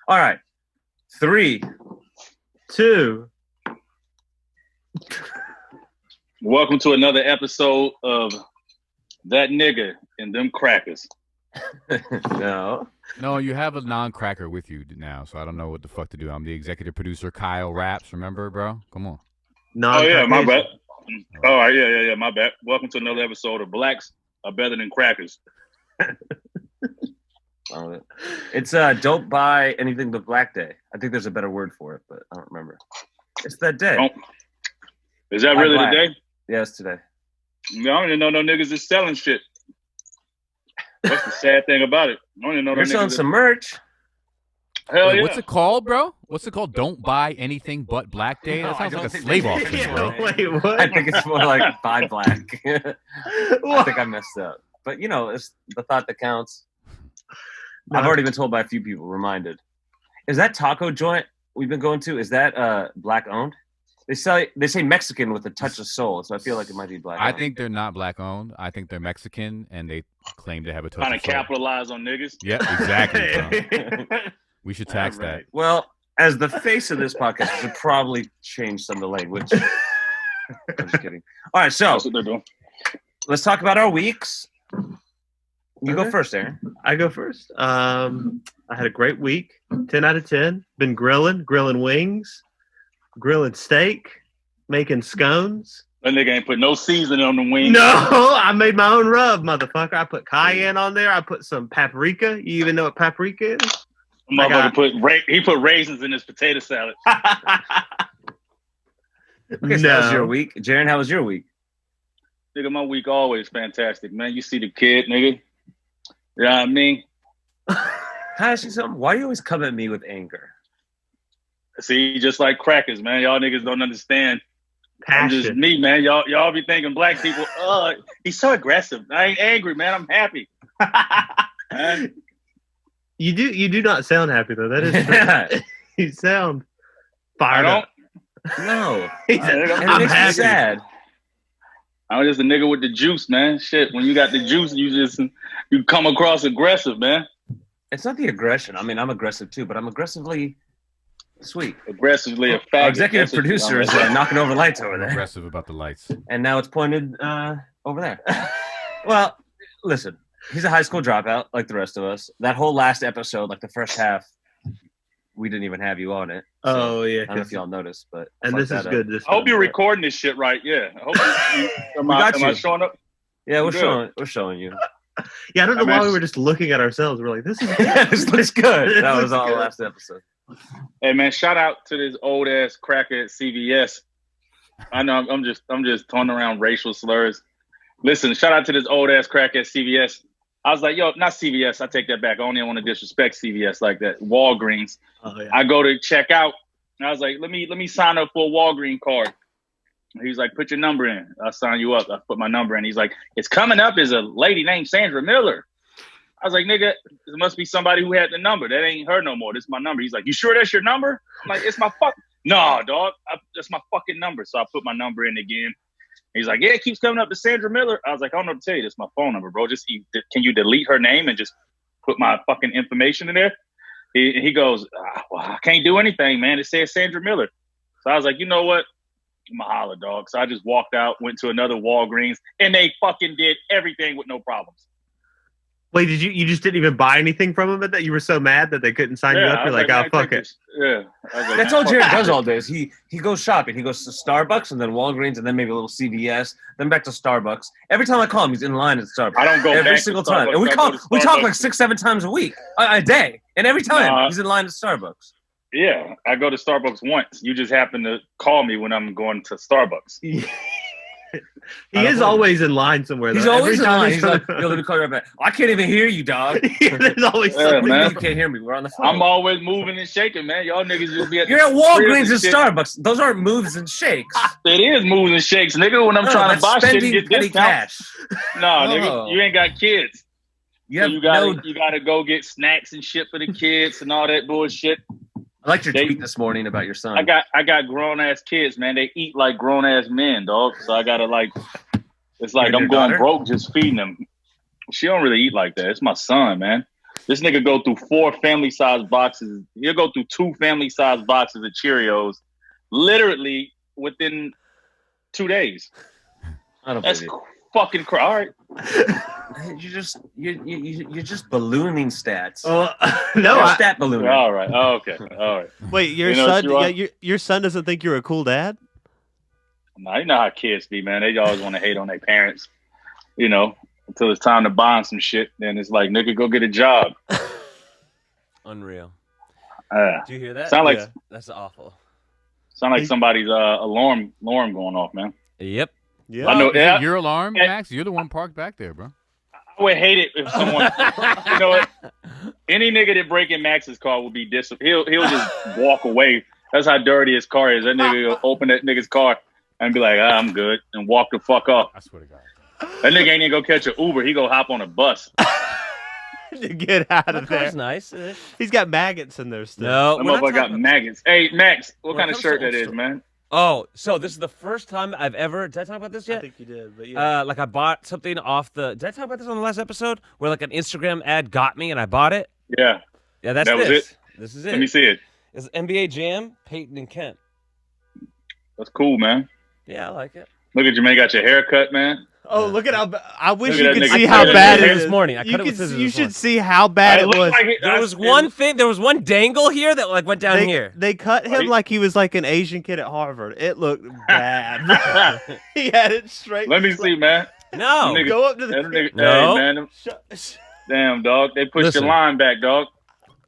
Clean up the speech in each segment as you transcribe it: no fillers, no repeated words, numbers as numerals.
All right. 3, 2. Welcome to another episode of That Nigga and Them Crackers. No, you have a non-cracker with you now, so I don't know what the fuck to do. I'm the executive producer, Kyle Raps. Remember, bro? Come on. Oh, yeah, my bad. All right, yeah, my bad. Welcome to another episode of Blacks Are Better Than Crackers. It's Don't Buy Anything But Black Day. I think there's a better word for it, but I don't remember. It's that day. Is that really the day? Yeah, it's today. No, I don't even know no niggas is selling shit. What's the sad thing about it? I don't even know You're selling some merch. Hell yeah. What's it called, bro? What's it called? Don't buy anything but Black Day? That sounds like a slave auction, bro. Wait, what? I think it's more like buy black. I think I messed up. But, you know, it's the thought that counts. I've already been told by a few people, reminded. Is that taco joint we've been going to, is that black owned? They say Mexican with a touch of soul, so I feel like it might be black owned. I think they're not black owned. I think they're Mexican, and they claim to have a touch of soul. Trying to capitalize on niggas. Yeah, exactly, bro. We should tax that. Well, as the face of this podcast, we should probably change some of the language. I'm just kidding. All right, so that's what they're doing. Let's talk about our weeks. You go first, Aaron. I go first. I had a great week. 10 out of 10. Been grilling wings, grilling steak, making scones. That nigga ain't put no seasoning on the wings. No, I made my own rub, motherfucker. I put cayenne on there. I put some paprika. You even know what paprika is? He put raisins in his potato salad. Okay, so how was your week? Jarren, how was your week? Nigga, my week always fantastic, man. You see the kid, nigga. You know what I mean? Can I ask you something? Why do you always come at me with anger? See, just like crackers, man. Y'all niggas don't understand. Passion. I'm just me, man. Y'all be thinking black people, he's so aggressive. I ain't angry, man. I'm happy. You do not sound happy though. That is you sound fired up. No. I'm happy. Sad. I'm just a nigga with the juice, man. Shit, when you got the juice, you come across aggressive, man. It's not the aggression. I mean, I'm aggressive too, but I'm aggressively sweet. Aggressively a faggot. Our executive producer is knocking over lights over there. Aggressive about the lights. And now it's pointed over there. Well, listen, he's a high school dropout like the rest of us. That whole last episode, like the first half, we didn't even have you on it. So yeah. I don't know if y'all noticed, but this is good. I hope you're recording this shit right. Yeah. I hope am I showing up? Yeah, we're showing you. Yeah, I don't know why we were just looking at ourselves. We're like, this is this looks good. That was all last episode. Hey man, shout out to this old ass cracker at CVS. I know I'm just throwing around racial slurs. Listen, shout out to this old ass cracker at CVS. I was like, yo, not CVS. I take that back. I don't even want to disrespect CVS like that. Walgreens. Oh, yeah. I go to check out. And I was like, let me sign up for a Walgreens card. He's like, put your number in. I'll sign you up. I put my number in. He's like, it's coming up as a lady named Sandra Miller. I was like, nigga, there must be somebody who had the number. That ain't her no more. This is my number. He's like, you sure that's your number? I'm like, it's my No, dog. That's my fucking number. So I put my number in again. He's like, yeah, it keeps coming up to Sandra Miller. I was like, I don't know what to tell you. That's my phone number, bro. Just can you delete her name and just put my fucking information in there? He goes, well, I can't do anything, man. It says Sandra Miller. So I was like, you know what? I'm a holler, dog. So I just walked out, went to another Walgreens, and they fucking did everything with no problems. Wait, you just didn't even buy anything from them? That you were so mad that they couldn't sign you up? You're like, oh, fuck it. Yeah. That's all Jarren does all day. He goes shopping. He goes to Starbucks and then Walgreens and then maybe a little CVS, then back to Starbucks. Every time I call him, he's in line at Starbucks. I don't go every single time. And we talk like 6-7 times a week, a day. And every time he's in line at Starbucks. Yeah, I go to Starbucks once. You just happen to call me when I'm going to Starbucks. He is always in line somewhere. He's always in line. He's like, yo, let me call you right back. I can't even hear you, dog. There's always something. Man. You can't hear me. We're on the phone. I'm always moving and shaking, man. Y'all niggas just be at You're at Walgreens and Starbucks. Those aren't moves and shakes. It is moves and shakes, nigga. When I'm trying to buy shit and get discounts. Cash. No, nigga, you ain't got kids. You gotta go get snacks and shit for the kids and all that bullshit. I liked your tweet this morning about your son. I got grown ass kids, man. They eat like grown ass men, dog. So I gotta it's like I'm going broke just feeding them. She don't really eat like that. It's my son, man. This nigga go through 4 family-sized boxes. He'll go through 2 family-sized boxes of Cheerios, literally within 2 days. I don't That's believe fucking crazy. All right. You're just ballooning stats. No, You're stat ballooning. All right. Oh, okay. All right. wait, your You know son? what you Yeah, your son doesn't think you're a cool dad. Nah, you know how kids be, man. They always want to hate on their parents, you know, until it's time to bond some shit. Then it's like, nigga, go get a job. Unreal. Uh, Do you hear that? sound like That's awful. somebody's alarm going off, man. Yep. Yeah. I know. Is Yeah, it your alarm, Hey. Max? You're the one parked back there, bro. I would hate it if someone, you know what? Any nigga that break in Max's car will be he'll just walk away. That's how dirty his car is. That nigga will open that nigga's car and be like, I'm good, and walk the fuck off. I swear to God. That nigga ain't even go catch an Uber. He go hop on a bus. To get out My of there. car's nice. He's got maggots in there still. No, That we're not motherfucker got talking- maggots. Hey, Max, what When it kind of comes shirt to that old is, stuff. man? Oh, so this is the first time I've ever. Did I talk about this I yet? think you did, but yeah. Like I bought something off the. Did I talk about this on the last episode? Where like an Instagram ad got me and I bought it. Yeah, Yeah, that's That was this. it? This is let me it. see it. It's NBA Jam, Peyton and Kent. That's cool, man. Yeah, I like it. Look at you, man. Got your hair cut, man. Oh, look at how! I wish Look you at could that see nigga how cut bad his it hair is. this morning. I cut it with You scissors you this should morning. see how bad it looked was. like There was one thing. There was one dangle here that like went down here. They cut him Right. like he was like an Asian kid at Harvard. It looked bad. He had it straight. Let me see, man. No. Nigga- Go up to the. That nigga, No. Hey, man. Shut- Damn, dog. They pushed Listen. your line back, dog.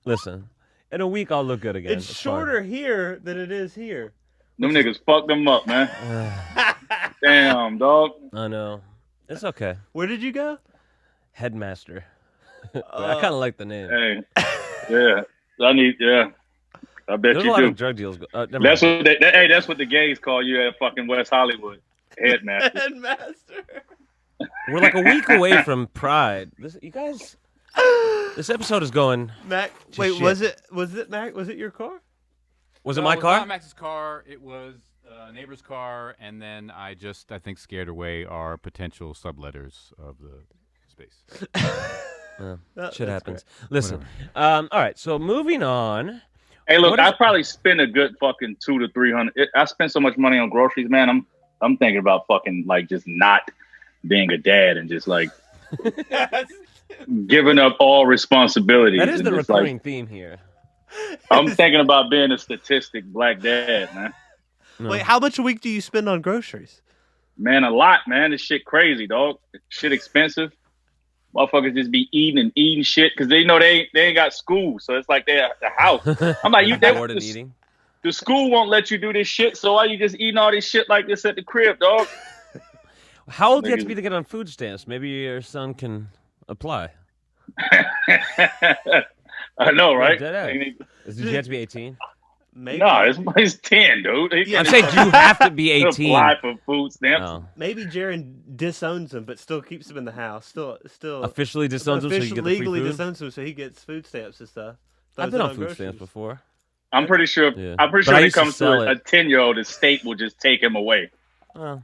Listen, in a week I'll look good again. It's shorter here than it is here. Them niggas fucked them up, man. fine. Damn, dog. I know. It's okay. Where did you go? Headmaster. I kind of like the name. Hey, yeah. Yeah. I bet There's a you lot do. of drug deals. Never That's mind. what hey, that's what the gays call you at fucking West Hollywood. Headmaster. Headmaster. We're like a week away from Pride. You guys, this episode is going. Mac, To wait, shit. was it Mac? Was it your car? Was it No, my was car? not Max's car. It was a neighbor's car, and then I think, scared away our potential subletters of the space. Shit happens. Listen. All right. So moving on. Hey, look, What is- I probably spend a good fucking $200 to $300. I spend so much money on groceries, man. I'm thinking about fucking like just not being a dad and just like giving up all responsibilities. That is and the just, recurring like, theme here. I'm thinking about being a statistic black dad, man. No. Wait, how much a week do you spend on groceries? Man, a lot, man. This shit crazy, dog. Shit expensive. Motherfuckers just be eating shit because they know they ain't got school, so it's like they're at the house. I'm like, Bored and eating. the school won't let you do this shit, so why you just eating all this shit like this at the crib, dog? How old do you have to Niggas- be to get on food stamps? Maybe your son can apply. I know, right? dead ass. Ain't Did you have to be 18? Maybe. No, it's 10, dude. He I'm can't saying, do you have to be even 18? apply for food stamps. Oh. Maybe Jarren disowns him, but still keeps him in the house. Still Officially disowns him so you officially get the free legally food? disowns him so he gets food stamps and stuff. I've Throws been it on food groceries. stamps before. I'm pretty sure. Yeah. I'm pretty But I sure when it used to comes to sell a it. 10-year-old, the state will just take him away. Oh.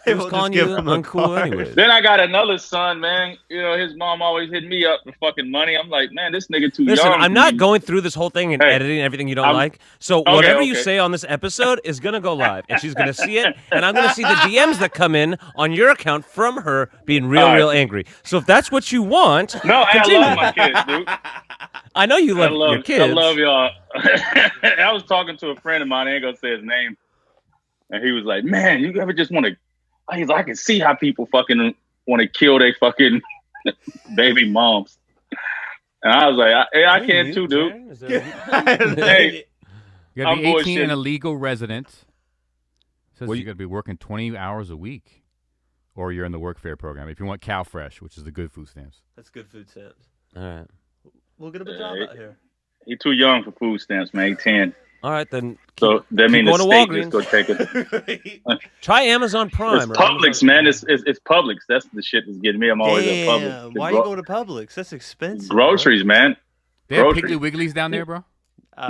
They He was won't calling just you give him a uncool card. anyways. Then I got another son, man. You know, his mom always hit me up for fucking money. I'm like, man, this nigga too Listen, young. I'm to not be- going through this whole thing and Hey, editing everything you don't I'm- like. So Okay, whatever you okay. say on this episode is going to go live. And she's going to see it. And I'm going to see the DMs that come in on your account from her being real, All right. real angry. So if that's what you want, No, I continue. love my kids, dude. I know you love, I love your kids. I love y'all. I was talking to a friend of mine. I ain't gonna say his name, and he was like, "Man, you ever just want to?" He's like, "I can see how people fucking want to kill their fucking baby moms." And I was like, "I can too, dude." Hey, You got to be I'm 18 and a bullshitting. legal resident. Says Well, you got to be working 20 hours a week, or you're in the workfare program. If you want Cal Fresh, which is the good food stamps. That's good food stamps. All right. We'll get him a job out here. He too young for food stamps, man. He 10. All right, then So that means the going to state just go take it. try Amazon Prime. It's or Publix, Amazon- man. It's Publix. That's the shit that's getting me. I'm always at Publix. Damn, why are you going to Publix? That's expensive. Groceries, man. They have Groceries. Piggly Wigglies down there, bro.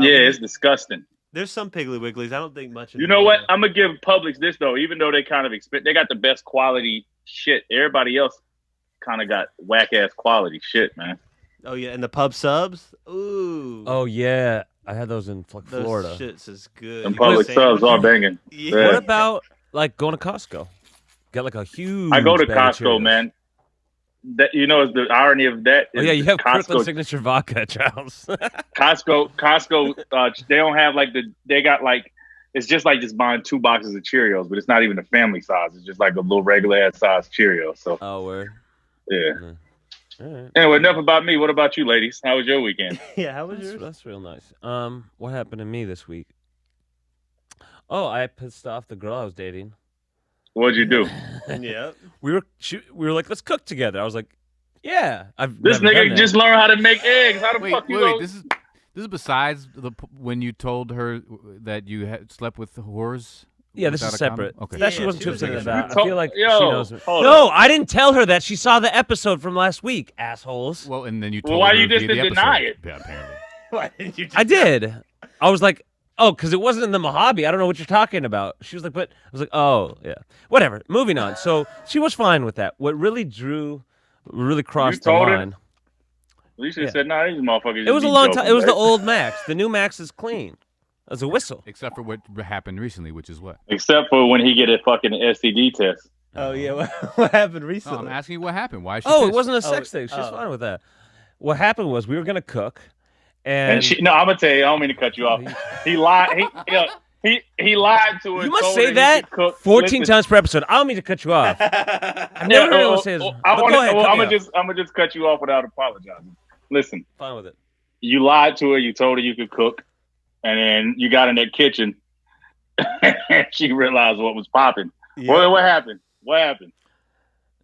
Yeah, it's disgusting. There's some Piggly Wigglies. I don't think much. You know what? I'm gonna give Publix this though. Even though they kind of they got the best quality shit. Everybody else kind of got whack ass quality shit, man. Oh yeah, and the pub subs. Ooh. Oh yeah, I had those in Those Florida. shits is good. And You public got subs are banging. Yeah. What about like going to Costco? Get like a huge. I go to bag of Costco, Cheerios. man. That the irony of that Oh is yeah, you have Costco. Kirkland signature vodka, Charles. Costco. They don't have they got like it's just like just buying 2 boxes of Cheerios, but it's not even a family size. It's just like a little regular ass size Cheerio. So Oh, word. yeah. All right. Anyway, enough about me. What about you, ladies? How was your weekend? Yeah, how was yours? That's real nice. What happened to me this week? Oh, I pissed off the girl I was dating. What'd you do? Yeah. We were like, let's cook together. I was like, yeah. This never done nigga that. just learned how to make eggs. How the fuck you wait. go? This is besides when you told her that you had slept with whores. Yeah, this without is a condom? separate. Okay. That she Yeah, wasn't she too was upset like- about. I Yo, feel like yo, she knows. hold No, on. I didn't tell her that. She saw the episode from last week, assholes. Well, and then you Well, told why her you just via the deny episode. it? Yeah, apparently. Why didn't you? I did. I was like, oh, because it wasn't in the Mojave. I don't know what you're talking about. She was like, but I was like, oh, yeah. Whatever. Moving on. So she was fine with that. What really crossed the told her? line. You should have Yeah. said, nah, these motherfuckers. It was a long time. It was the old Max. The new Max is clean. It was a whistle. Except for what happened recently, which is what? Except for when he get a fucking STD test. Oh yeah, what happened No, recently? I'm asking you what happened. Why is she Oh, it pissed? wasn't a sex thing. She's fine with that. What happened was we were going to cook. And No, I'm gonna tell you. I don't mean to cut you off. He lied. He lied to her. you must told say her he that could cook. 14 Listen, times per episode. I don't mean to cut you off. I've never heard anyone say this. I'm But go ahead, cut me gonna off. just cut you off without apologizing. Listen, Fine with it. you lied to her. You told her you could cook, and then you got in that kitchen, and she realized what was popping. Yeah. What happened? What happened?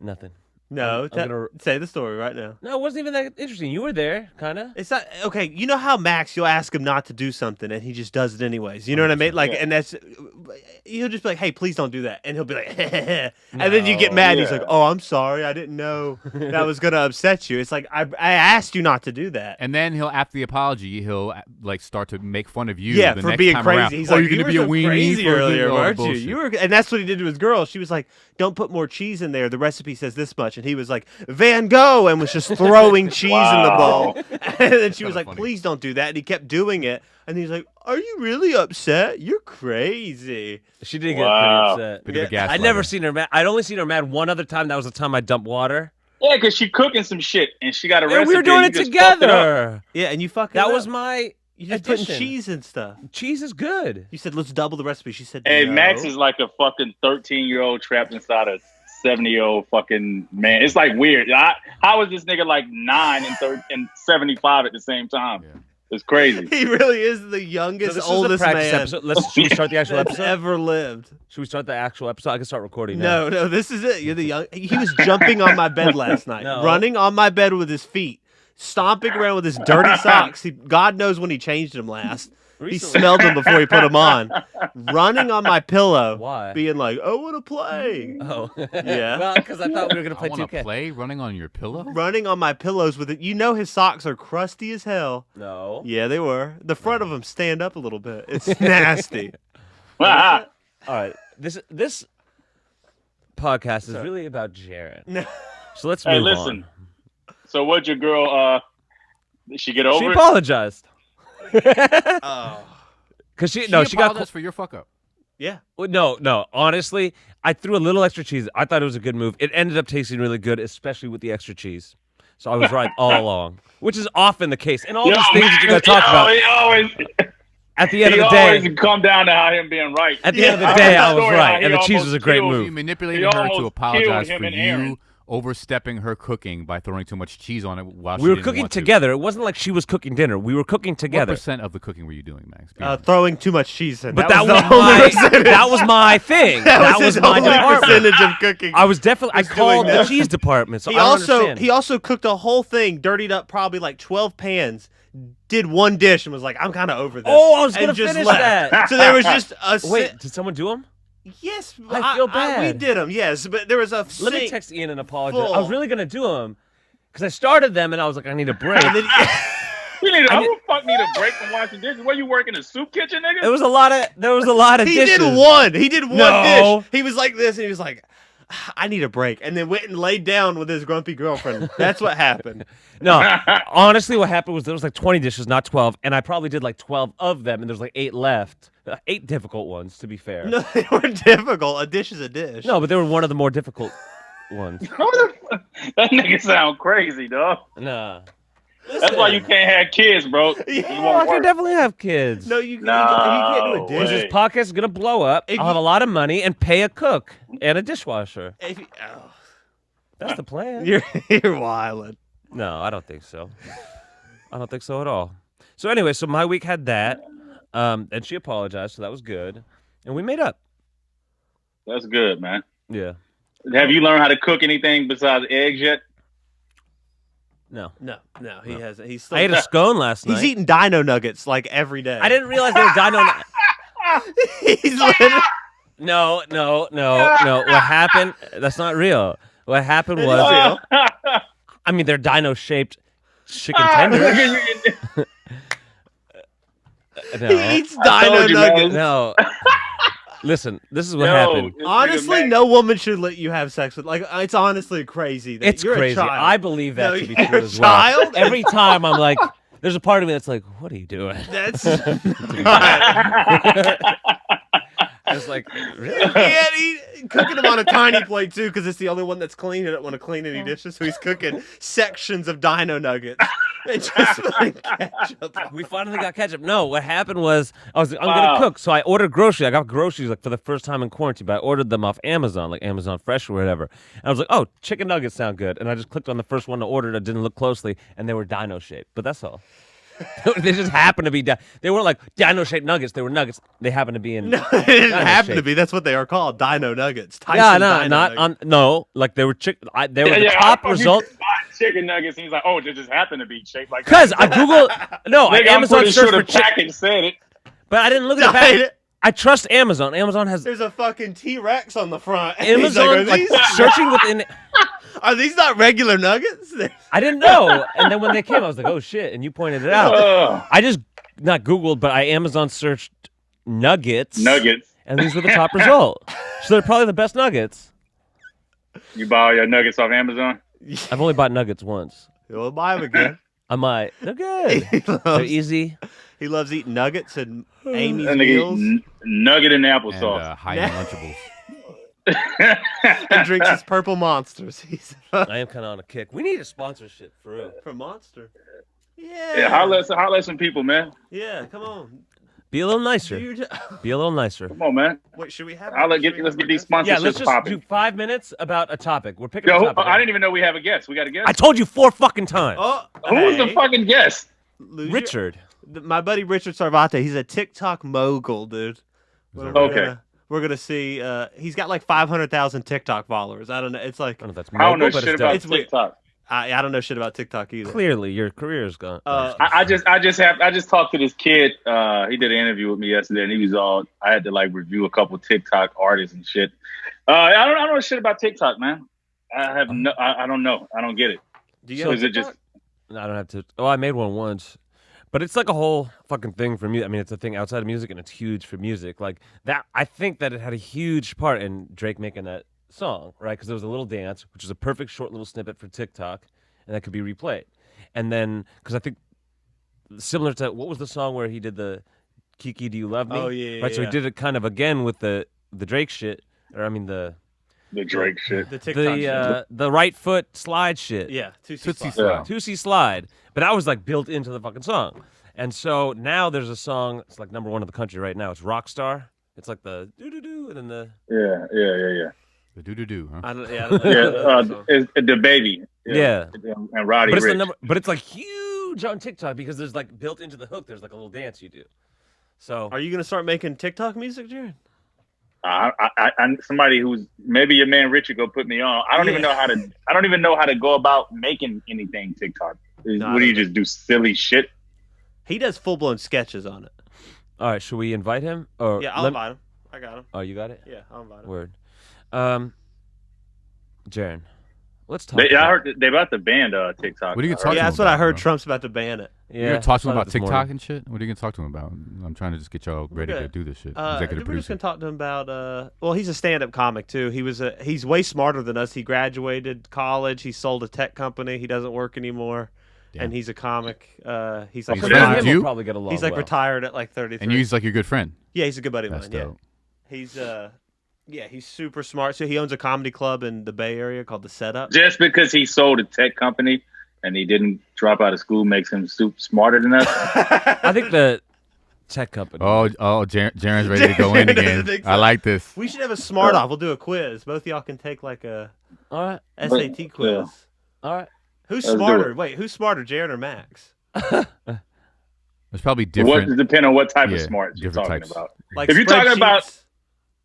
Nothing. No, I'm gonna- say the story right now. No, it wasn't even that interesting. You were there, kind of. It's not okay. You know how Max, you'll ask him not to do something, and he just does it anyways. You know what I mean? Like, Yeah. and that's he'll just be like, "Hey, please don't do that," and he'll be like, and then you get mad. And he's Yeah. like, "Oh, I'm sorry, I didn't know that was gonna upset you." It's like I asked you not to do that. And then he'll, after the apology, he'll like start to make fun of you. Yeah, the for next being time crazy. around. He's oh, like, you're gonna you be were a so weenie crazy for earlier, all weren't you? bullshit. You were, and that's what he did to his girl. She was like, "Don't put more cheese in there. The recipe says this much," and he was like, "Van Gogh," and was just throwing cheese in the bowl. And then she was like, funny. "Please don't do that," and he kept doing it. And he's like, "Are you really upset? You're crazy." She did get Wow. pretty upset. Bit of a gaslighter. I'd never seen her mad. I'd only seen her mad one other time. That was the time I dumped water. Yeah, because she cooking some shit, and she got a And recipe. we were doing and it you just fucked up. together. Yeah, and you fucking That was my. you just putting addition. cheese and stuff. Cheese is good. You said, "Let's double the recipe." She said, Hey, no. Max is like a fucking 13-year-old trapped inside a 70-year-old fucking man. It's like weird. How is this nigga like 9 and 75 at the same time? Yeah. It's crazy. He really is the So youngest, this is the oldest practice man episode. Should we start the actual that's episode? ever lived. Should we start the actual episode? I can start recording now. No, this is it. You're the young. He was jumping on my bed last night, No. running on my bed with his feet, stomping around with his dirty socks. God knows when he changed them last. He Recently. smelled them before he put them on. Running on my pillow, Why? being like, "I want to play." Oh. Yeah. Well, because I thought we were going to I play want 2K. to play running on your pillow. Running on my pillows with it. You know his socks are crusty as hell. No. Yeah, they were. The front of them stand up a little bit. It's nasty. All right. This podcast is really about Jarren. No. So let's Hey, move listen. on. So what'd your girl, did she get over She it? apologized. Oh. Cause she got apologized for your fuck up. Yeah. no. Honestly, I threw a little extra cheese. I thought it was a good move. It ended up tasting really good, especially with the extra cheese. So I was right all along, which is often the case. And all these things that you're gonna talk about. He always, At the end he of the always day, come down to how him being right. at the end of the I day, heard I the was story right, how he and the cheese was a great almost You move. manipulated He her to almost apologize killed him for and Aaron. you overstepping her cooking by throwing too much cheese on it while We she were didn't cooking want to. together. It wasn't like she was cooking dinner. We were cooking What together. percent of the cooking were you doing, Max? Be honest. Throwing too much cheese in. But that was the only my percentage. that was my thing. That was his my only department. percentage of cooking. I was definitely. I was doing called the that. cheese department. So He I don't also understand. cooked a whole thing, dirtied up probably like 12 pans, did one dish and was like, "I'm kind of over this." Oh, I was and gonna just finish left. that. So there was just a Wait, did someone do them? yes, I feel we bad. did them, yes, but there was a Let me sink. text Ian and apologize. I was full. really gonna do them because I started them and I was like, I need a break. And then Who the fuck need a break from washing dishes? Where you work in a soup kitchen, nigga? There was a lot of he dishes. did one. He did one No. dish. He was like this, and he was like, I need a break, and then went and laid down with his grumpy girlfriend. That's what happened. No, honestly, what happened was there was like 20 dishes, not 12, and I probably did like 12 of them, and there's like 8 left. 8 difficult ones, to be fair. No, they were difficult. A dish is a dish. No, but they were one of the more difficult ones. That nigga sound crazy, dog. Nah. That's why you can't have kids, bro. Yeah. You Oh, I won't can work. definitely have kids. No, you can't do a Because dish. this podcast is going to blow up. If I'll have a you- lot of money and pay a cook and a dishwasher. If you- oh, That's the plan. you're wildin'. No, I don't think so. I don't think so at all. So anyway, so my week had that. And she apologized, so that was good. And we made up. That's good, man. Yeah. Have you learned how to cook anything besides eggs yet? No. No, he hasn't. He's still. I ate a scone last night. He's eating dino nuggets like every day. I didn't realize they were dino. He's literally. No. What happened? That's not real. What happened was, I mean, they're dino-shaped chicken tenders. No. He eats I dino told you, man. nuggets. No. Listen, this is what happened. Honestly, no woman should let you have sex with. Like, it's honestly crazy. That It's you're crazy. A child. I believe that No, to be you're true a as well. child? Every time I'm like, there's a part of me that's like, what are you doing? That's. It's like, really? And he cooking them on a tiny plate too, because it's the only one that's clean. He doesn't want to clean any dishes, so he's cooking sections of dino nuggets and just putting ketchup. We finally got ketchup. No, what happened was I'm Wow. gonna cook, so I ordered groceries. I got groceries like for the first time in quarantine, but I ordered them off Amazon, like Amazon Fresh or whatever. And I was like, oh, chicken nuggets sound good, and I just clicked on the first one to order. I didn't look closely, and they were dino shaped. But that's all. They just happened to be. They weren't like dino shaped nuggets. They were nuggets. They happened to be in. No, it didn't happen to shape. be. That's what they are called, dino nuggets. Tyson Yeah, no, dino not nuggets. on. No, like they were chicken. They were the Yeah, top I thought you result. just bought chicken nuggets, and he's like, "Oh, they just happen to be shaped like." Because I Googled. No, I Nigga, I'm Amazon pretty search sure for the chicken, package said it. but I didn't look at the package. I trust Amazon. Amazon has There's a fucking T-Rex on the front. And he's Amazon like, like searching within. are these not regular nuggets? I didn't know, and then when they came, I was like, "Oh shit!" And you pointed it out. Ugh. I just not Googled, but I Amazon searched nuggets. Nuggets. And these were the top result. So they're probably the best nuggets. You buy all your nuggets off Amazon? I've only bought nuggets once. We'll buy them again. I might. They're good. he, They're loves, easy. he loves eating nuggets and Amy's That nigga meals eat nugget and And applesauce. high-end Lunchables. and drinks his purple monsters. He's I am kind of on a kick. We need a sponsorship for real. for Monster. Yeah, holla at some people, man. Yeah, come on. Be a little nicer. Dude. Be a little nicer. Come on, man. Wait, should we have? Let's get these sponsorships Yeah, let's just popping. do 5 minutes about a topic. We're picking Yo, a topic. I didn't even know we have a guest. We got a guest. I told you 4 fucking times. Oh, Who's the hey. fucking guest? Lose your- Richard. my buddy Richard Sarvate. He's a TikTok mogul, dude. We're Okay. gonna see. He's got like 500,000 TikTok followers. I don't know. It's like I don't know if that's I don't know mogul, but shit it's about dope. It's weird. TikTok. I don't know shit about TikTok either. Clearly, your career is gone. I just talked to this kid. He did an interview with me yesterday, and he was all. I had to like review a couple TikTok artists and shit. I don't know shit about TikTok, man. I have no. I don't know. I don't get it. Do you So have is it just? No, I don't have to. Oh, I made one once. But it's like a whole fucking thing for me. I mean, it's a thing outside of music, and it's huge for music. Like that, I think that it had a huge part in Drake making that song, right? Because there was a little dance, which is a perfect short little snippet for TikTok, and that could be replayed. And then, because I think similar to what was the song where he did the Kiki, Do You Love Me? Oh, yeah, right. So he yeah. did it kind of again with the Drake shit, or I mean the Drake shit. the TikTok shit? the right foot slide shit. Yeah, Tootsie Slide. Slide. Tootsie Slide. But that was like built into the fucking song. And so now there's a song, it's like number 1 in the country right now. It's Rockstar. It's like the doo-doo-doo and then the... Yeah. The doo-doo-doo, huh? I don't know Yeah, that song. it's the baby. Yeah. And Roddy But it's, Ricch. but it's like huge on TikTok because there's like built into the hook, there's like a little dance you do. So... Are you gonna start making TikTok music, Jarren? I'm somebody who's maybe your man Richard go put me on. I don't even know how to. I don't even know how to go about making anything TikTok. No, What do I you don't just do silly shit? He does full blown sketches on it. All right, should we invite him? Or Yeah, I'll invite him. I got him. Oh, you got it? Yeah, I'll invite him. Word. Jarren, let's talk I about... heard they about to ban TikTok. What are you I heard. talking Yeah, that's what I about, heard. bro? Trump's about to ban it. Yeah, You're gonna talk to him saw that about this TikTok morning. and shit. What are you gonna talk to him about? I'm trying to just get y'all ready to do this shit. I Executive think we're just producer. gonna talk to him about. Well, he's a stand-up comic too. He's way smarter than us. He graduated college. He sold a tech company. He doesn't work anymore, and he's a comic. He's like He's So friends me and with him you? will probably get along. He's like well. retired at like 33. And he's like your good friend. Yeah, he's a good buddy of That's mine. dope. Yeah, he's super smart. So he owns a comedy club in the Bay Area called The Setup. Just because he sold a tech company and he didn't drop out of school makes him smarter than us. I think the tech company. Oh, Jarren's ready to go in Jarren doesn't again. think so. I like this. We should have a smart off. We'll do a quiz. Both of y'all can take like a All right. SAT quiz. All right. Who's Let's do smarter? it. Wait, who's smarter, Jarren or Max? It's probably What different. depending on what type of Yeah, smarts you're different talking types. about. Like If you're talking about- spreadsheets,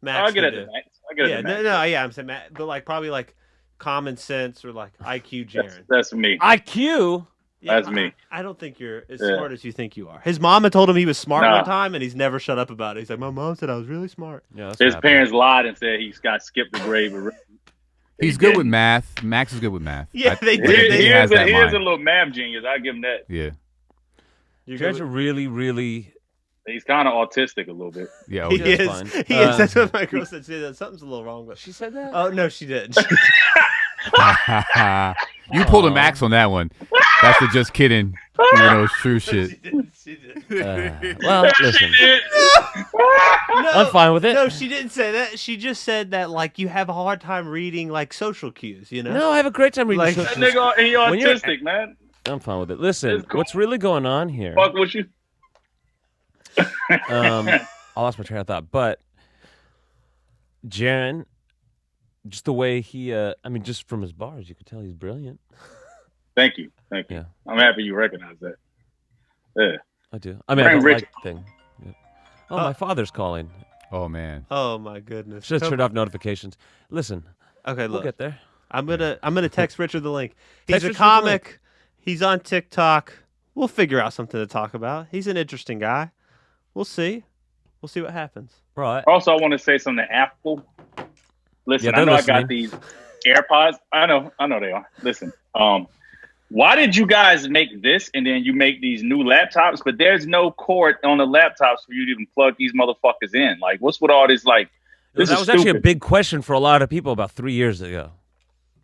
Max I'll get can it do. to Max. I'll get it Yeah, to Max. I'm saying Max, but like probably like common sense or like IQ Jarren. That's me. IQ. Yeah, That's me. I don't think you're as Yeah. smart as you think you are. His mom had told him he was smart Nah. one time, and he's never shut up about it. He's like, my mom said I was really smart. Yeah, that's His what parents lied and said he's got skipped the grade. He's good with math. Max is good with math. Yeah, they He, did. He has that he is a mind. little math genius. I give him that. Yeah. You're Jarren's good a really, really. He's kind of autistic a little bit. Yeah. with- Okay. he that's is. fine. He is. That's what my girl said. She said, something's a little wrong with. She said that. Oh no, she didn't. You pulled a Max on that one. That's the just kidding. You know, it's true shit. She didn't. She didn't. Well, listen. No, I'm fine with it. No, she didn't say that. She just said that like you have a hard time reading like social cues. You know. No, I have a great time reading. Like- That socials. nigga, he When you're- autistic, man. I'm fine with it. Listen, It's cool. what's really going on here? Fuck with you. I lost my train of thought, but Jarren, just the way he, I mean, just from his bars, you could tell he's brilliant. Thank you. Yeah. I'm happy you recognize that. Yeah. I do. I mean, I Bring don't Rich- like the thing. Yeah. Oh, my father's calling. Oh man. Oh my goodness. Should have turned off notifications. Listen, Okay, we'll look. get there. I'm gonna text Richard the link. He's Text a Richard the link. comic. He's on TikTok. We'll figure out something to talk about. He's an interesting guy. We'll see. We'll see what happens. Right. Also, I want to say something to Apple. Listen, Yeah, I know they're I got these AirPods. I know they are. Listen, why did you guys make this and then you make these new laptops, but there's no cord on the laptops for you to even plug these motherfuckers in? Like, what's with all this? Like, this that is was actually a stupid. big question for a lot of people about 3 years ago.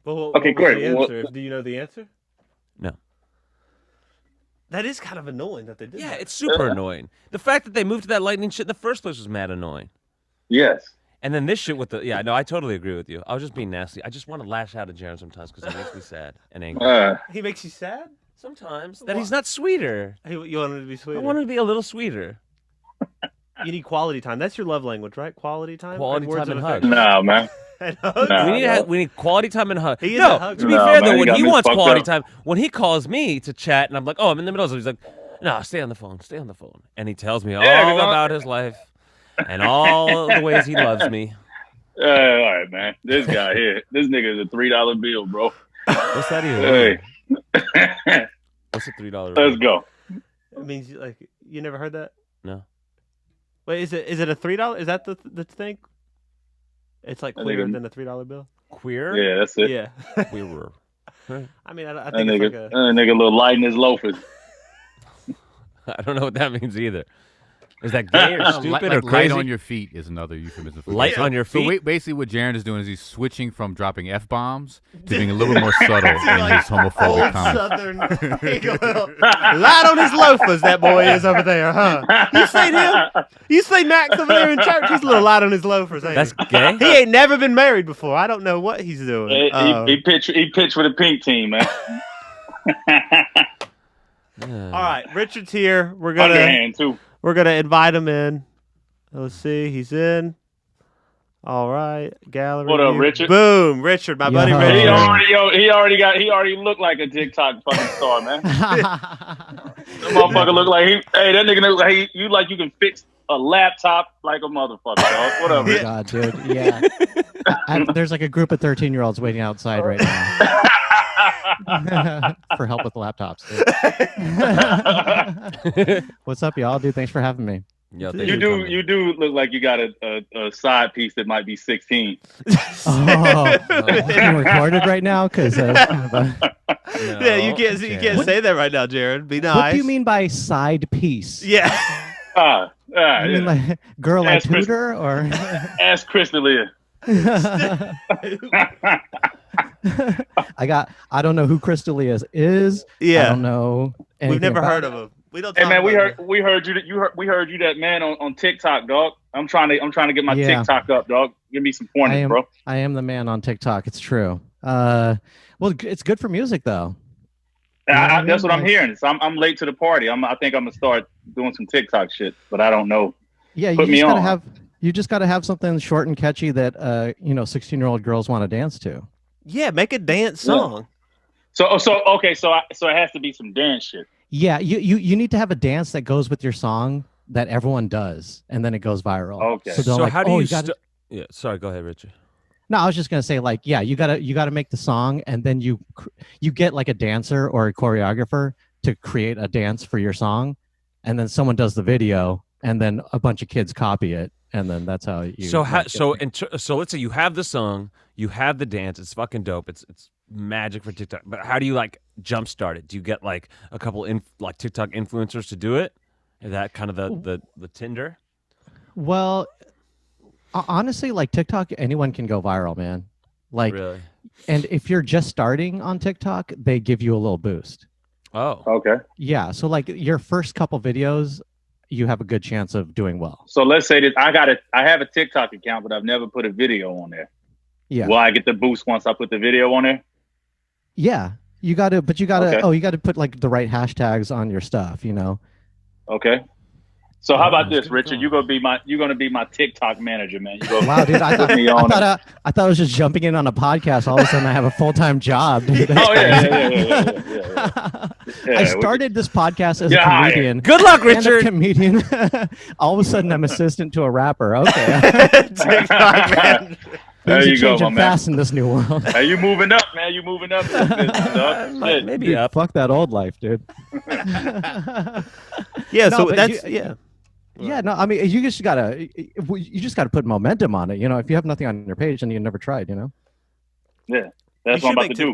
Well, Okay, what was great. the Well- answer? Do you know the answer? No. That is kind of annoying that they did. Yeah, that. it's super annoying. The fact that they moved to that lightning shit in the first place was mad annoying. Yes. And then this shit with the no, I totally agree with you. I was just being nasty. I just want to lash out at Jarren sometimes because it makes me sad and angry. He makes you sad. Sometimes that he's not sweeter. You want him to be sweet. I want him to be a little sweeter. You need quality time. That's your love language, right? Quality time. Quality Like words time of and affection. No, man. And hugs? Nah. We need quality time and hug. He is No, a hugger. to be No, fair man, though, you when got he me wants fucked quality up. time, when he calls me to chat, and I'm like, oh, I'm in the middle of something, he's like, no, stay on the phone, and he tells me all 'cause I'm- about his life and all the ways he loves me. All right, man. This guy here, this nigga is a $3 bill, bro. What's that even? Hey, What's a $3? let's go. It means like you never heard that. No. Wait, is it a $3? Is that the thing? It's like I think clearer it- than a $3 bill. Queer? Yeah, that's it. Yeah. Queerer. I mean, I That think it's nigga, like that nigga a little light in his loafers. I don't know what that means either. Is that gay or stupid Like or light crazy? on your feet is another euphemism. For Light that. on your So feet? basically, what Jarren is doing is he's switching from dropping f-bombs to being a little more subtle in his homophobic old comments. Southern. Light on his loafers, that boy is over there, huh? You seen him? You see Max over there in church? He's a little light on his loafers, ain't That's he? gay? He ain't never been married before. I don't know what he's doing. He pitched for the pink team, man. All right, Richard's here. Underhand too. We're gonna invite him in. Let's see, he's in. All right, gallery. What up, view. Richard? Boom, Richard, my buddy Yo. He Richard. already looked like a TikTok fucking star, man. That motherfucker look like that nigga look like you can fix a laptop like a motherfucker, dog. What Oh up, my Rich? god, dude. Yeah. There's like a group of 13-year-olds waiting outside right now for help with laptops. Dude. What's up, y'all? Dude, thanks for having me. Yo, You thank You for do coming. you do look like you got a side piece that might be 16. Oh, it's being recorded right now because Yeah, you can't say that right now, Jarren. Be nice. What do you mean by side piece? Yeah. You mean like girl I tutor or? Ask Crystalia. I don't know who Crystalia is. Yeah. I don't know. We've never heard of him. him. We don't. Hey talk man, we about heard you that man on TikTok, dog. I'm trying to get my TikTok up, dog. Give me some pointers, bro. I am the man on TikTok. It's true. Well, it's good for music though. That's what I'm hearing. So I'm late to the party. I think I'm gonna start doing some TikTok shit, but I don't know. Yeah, you just gotta have something short and catchy that 16-year-old girls want to dance to. Yeah, make a dance song. So it has to be some dance shit. Yeah, you need to have a dance that goes with your song that everyone does, and then it goes viral. Okay. So how do you? Yeah, sorry. Go ahead, Richard. No, I was just gonna say you gotta make the song, and then you get like a dancer or a choreographer to create a dance for your song, and then someone does the video, and then a bunch of kids copy it, and then that's how you. So let's say you have the song, you have the dance. It's fucking dope. It's magic for TikTok. But how do you like jumpstart it? Do you get like a couple TikTok influencers to do it? Is that kind of the Tinder? Well, honestly, like TikTok, anyone can go viral, man. Like, really? And if you're just starting on TikTok, they give you a little boost. Oh, okay. Yeah, so like your first couple videos, you have a good chance of doing well. So let's say that I have a TikTok account, but I've never put a video on there. Yeah. Will I get the boost once I put the video on there? Yeah, you got to put like the right hashtags on your stuff, Okay. So how about this, Richard? You're gonna be my TikTok manager, man. Wow, dude! I thought I was just jumping in on a podcast. All of a sudden, I have a full-time job. Dude. Oh yeah. I started this podcast as a comedian. Good luck, Richard. And a comedian. All of a sudden, I'm assistant to a rapper. Okay. TikTok man. There you go, my man. Fast in this new world. Hey, you moving up, man. You moving up. Maybe dude, up. Fuck that old life, dude. Yeah. No, So that's yeah. Yeah, no, I mean, you just gotta put momentum on it. If you have nothing on your page, then you never tried. Yeah, that's what I'm about to do.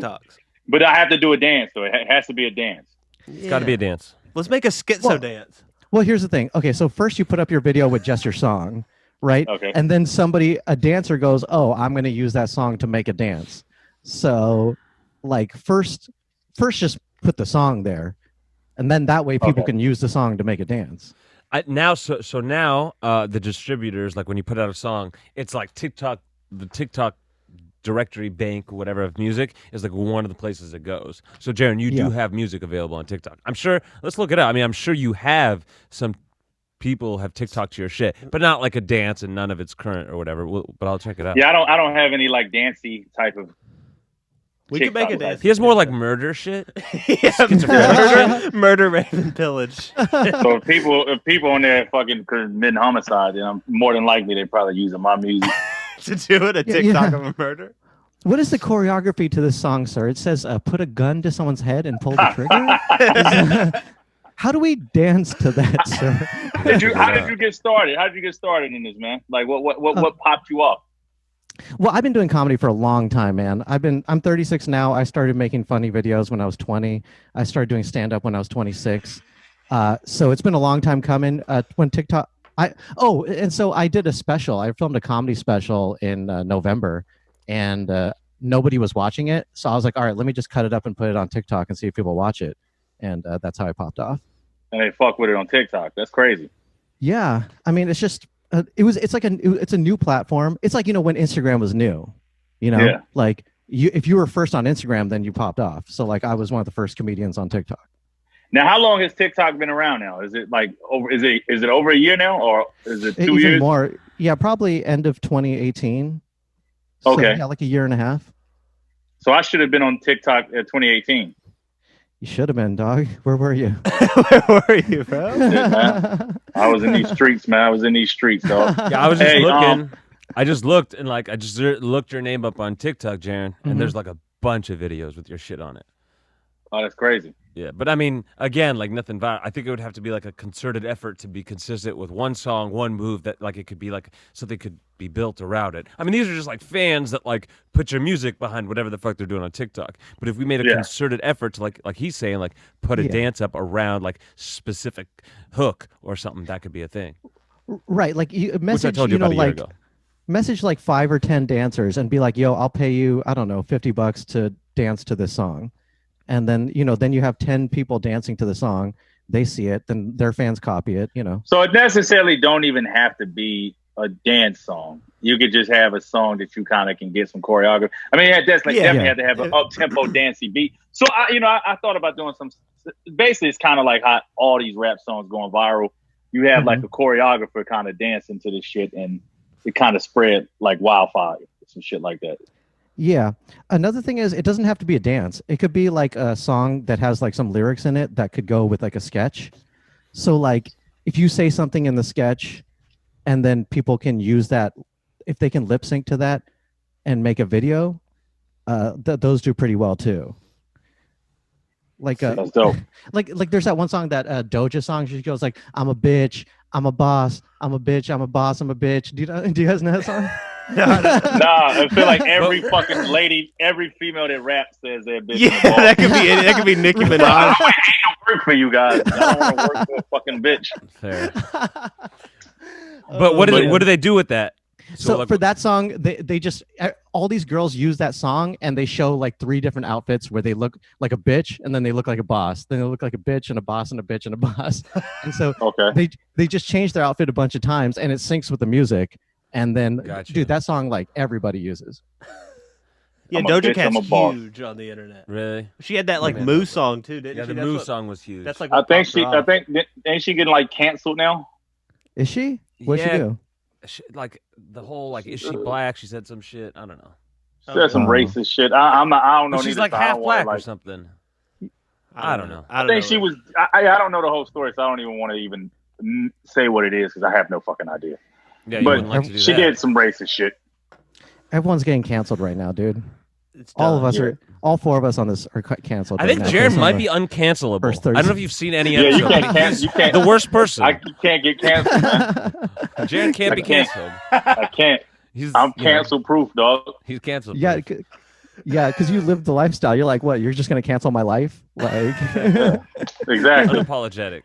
But I have to do a dance, though. It has to be a dance. It's got to be a dance. Let's make a schizo dance. Well, here's the thing. Okay, so first you put up your video with just your song, right? Okay. And then a dancer goes, "Oh, I'm going to use that song to make a dance." So, like first just put the song there, and then that way people can use the song to make a dance. Now the distributors, like when you put out a song, it's like TikTok, the TikTok directory bank, whatever, of music is like one of the places it goes. So Jarren, you do have music available on TikTok. I'm sure. Let's look it up. I mean, I'm sure you have some people have TikTok to your shit, but not like a dance and none of it's current or whatever. But I'll check it out. Yeah, I don't have any like dancey type of. We can make a dance. He has more like murder shit. murder, rape, and pillage. So if people on there fucking committing homicide, then more than likely they're probably using my music to do it. A TikTok of a murder. What is the choreography to this song, sir? It says, "Put a gun to someone's head and pull the trigger." How do we dance to that, sir? How did you get started? How did you get started in this, man? Like what popped you off? Well, I've been doing comedy for a long time, man. I'm 36 now. I started making funny videos when I was 20. I started doing stand-up when I was 26. So it's been a long time coming. When TikTok, so I did a special. I filmed a comedy special in November, and nobody was watching it. So I was like, all right, let me just cut it up and put it on TikTok and see if people watch it. And that's how I popped off. And they fuck with it on TikTok. That's crazy. Yeah, I mean, it's just. It's a new platform. It's like, when Instagram was new, like if you were first on Instagram, then you popped off. So like I was one of the first comedians on TikTok. Now, how long has TikTok been around now? Is it like is it over a year now, or is it 2 years? More. Yeah, probably end of 2018. So, okay. Yeah, like a year and a half. So I should have been on TikTok at 2018. You should have been, dog. Where were you? Where were you, bro? Man. I was in these streets, man. I was in these streets, dog. Yeah, I was just looking. I just looked and I just looked your name up on TikTok, Jarren, and there's like a bunch of videos with your shit on it. Oh, that's crazy. Yeah, but I mean, again, like nothing viral. I think it would have to be like a concerted effort to be consistent with one song, one move that like it could be like something could be built around it. I mean, these are just like fans that like put your music behind whatever the fuck they're doing on TikTok. But if we made a concerted effort to like he's saying, like put a dance up around like specific hook or something, that could be a thing. Right, like you message, Which I told you about a year ago. Message like 5 or 10 dancers and be like, yo, I'll pay you, I don't know, $50 to dance to this song. And then, then you have 10 people dancing to the song. They see it, then their fans copy it, So it necessarily don't even have to be a dance song. You could just have a song that you kind of can get some choreography. I mean, definitely have to have an up-tempo dancey beat. So, I thought about doing some, basically it's kind of like how all these rap songs going viral. You have like a choreographer kind of dancing to this shit and it kind of spread like wildfire, some shit like that. Yeah. Another thing is it doesn't have to be a dance. It could be like a song that has like some lyrics in it that could go with like a sketch. So like if you say something in the sketch and then people can use that, if they can lip sync to that and make a video, those do pretty well too. Like that's dope. Like there's that one song, that Doja song. She goes like, "I'm a bitch, I'm a boss, I'm a bitch, I'm a boss, I'm a bitch." Do you guys know that song? Nah, I feel like every fucking lady, every female that raps says they're a bitch. Yeah, that could be Nicki Minaj. I don't work for you guys. I don't want to work for a fucking bitch. Fair. But what do they do with that? So like, for that song, they just, all these girls use that song and they show like 3 different outfits where they look like a bitch and then they look like a boss. Then they look like a bitch and a boss and a bitch and a boss. And so they just change their outfit a bunch of times and it syncs with the music. And then, dude, that song like everybody uses. Yeah, Doja Cat's huge on the internet. Really? She had that like Moose song too, didn't she? Yeah, the Moose song was huge. That's like I think ain't she getting like canceled now? Is she? What'd she do? Like the whole like, is she black? She said some shit. I don't know. She said some racist shit. I don't know. She's like half black or something. I don't know. I think she was. I don't know the whole story, so I don't even want to even say what it is because I have no fucking idea. Yeah, but she did some racist shit. Everyone's getting canceled right now, dude. All of us are. All 4 of us on this are canceled. I think Jarren might be uncancelable. I don't know if you've seen any episode. You can't cancel. You can't. The worst person. You can't get canceled, man. Jarren can't be canceled. I can't. I'm cancel proof, dog. He's canceled. Yeah, because you lived the lifestyle. You're like, what? You're just gonna cancel my life? Like, exactly. Unapologetic.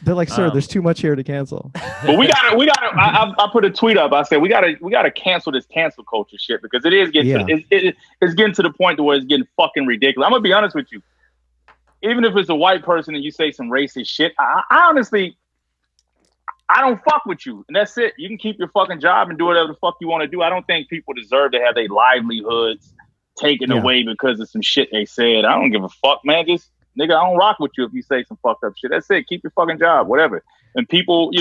They're like, sir, there's too much here to cancel. But we gotta. I put a tweet up. I said we gotta cancel this cancel culture shit because it is getting it's getting to the point where it's getting fucking ridiculous. I'm gonna be honest with you. Even if it's a white person and you say some racist shit, I honestly, I don't fuck with you, and that's it. You can keep your fucking job and do whatever the fuck you want to do. I don't think people deserve to have their livelihoods taken away because of some shit they said. I don't give a fuck, man. Just nigga, I don't rock with you if you say some fucked up shit. That's it. Keep your fucking job, whatever. And people,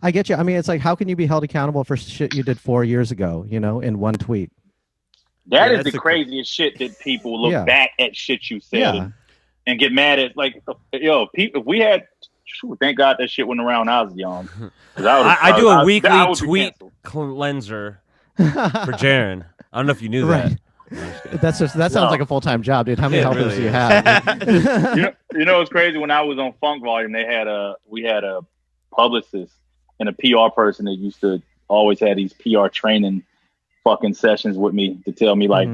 I get you. I mean, it's like, how can you be held accountable for shit you did 4 years ago, in one tweet? That is the craziest shit that people look back at shit you said and get mad at. Like, people, if we had, thank God that shit went around when I was young. I do a weekly tweet cleanser for Jarren. I don't know if you knew that. That sounds like a full-time job, dude. How many helpers do you have? It's crazy. When I was on Funk Volume, we had a publicist and a PR person that used to always have these PR training fucking sessions with me to tell me like,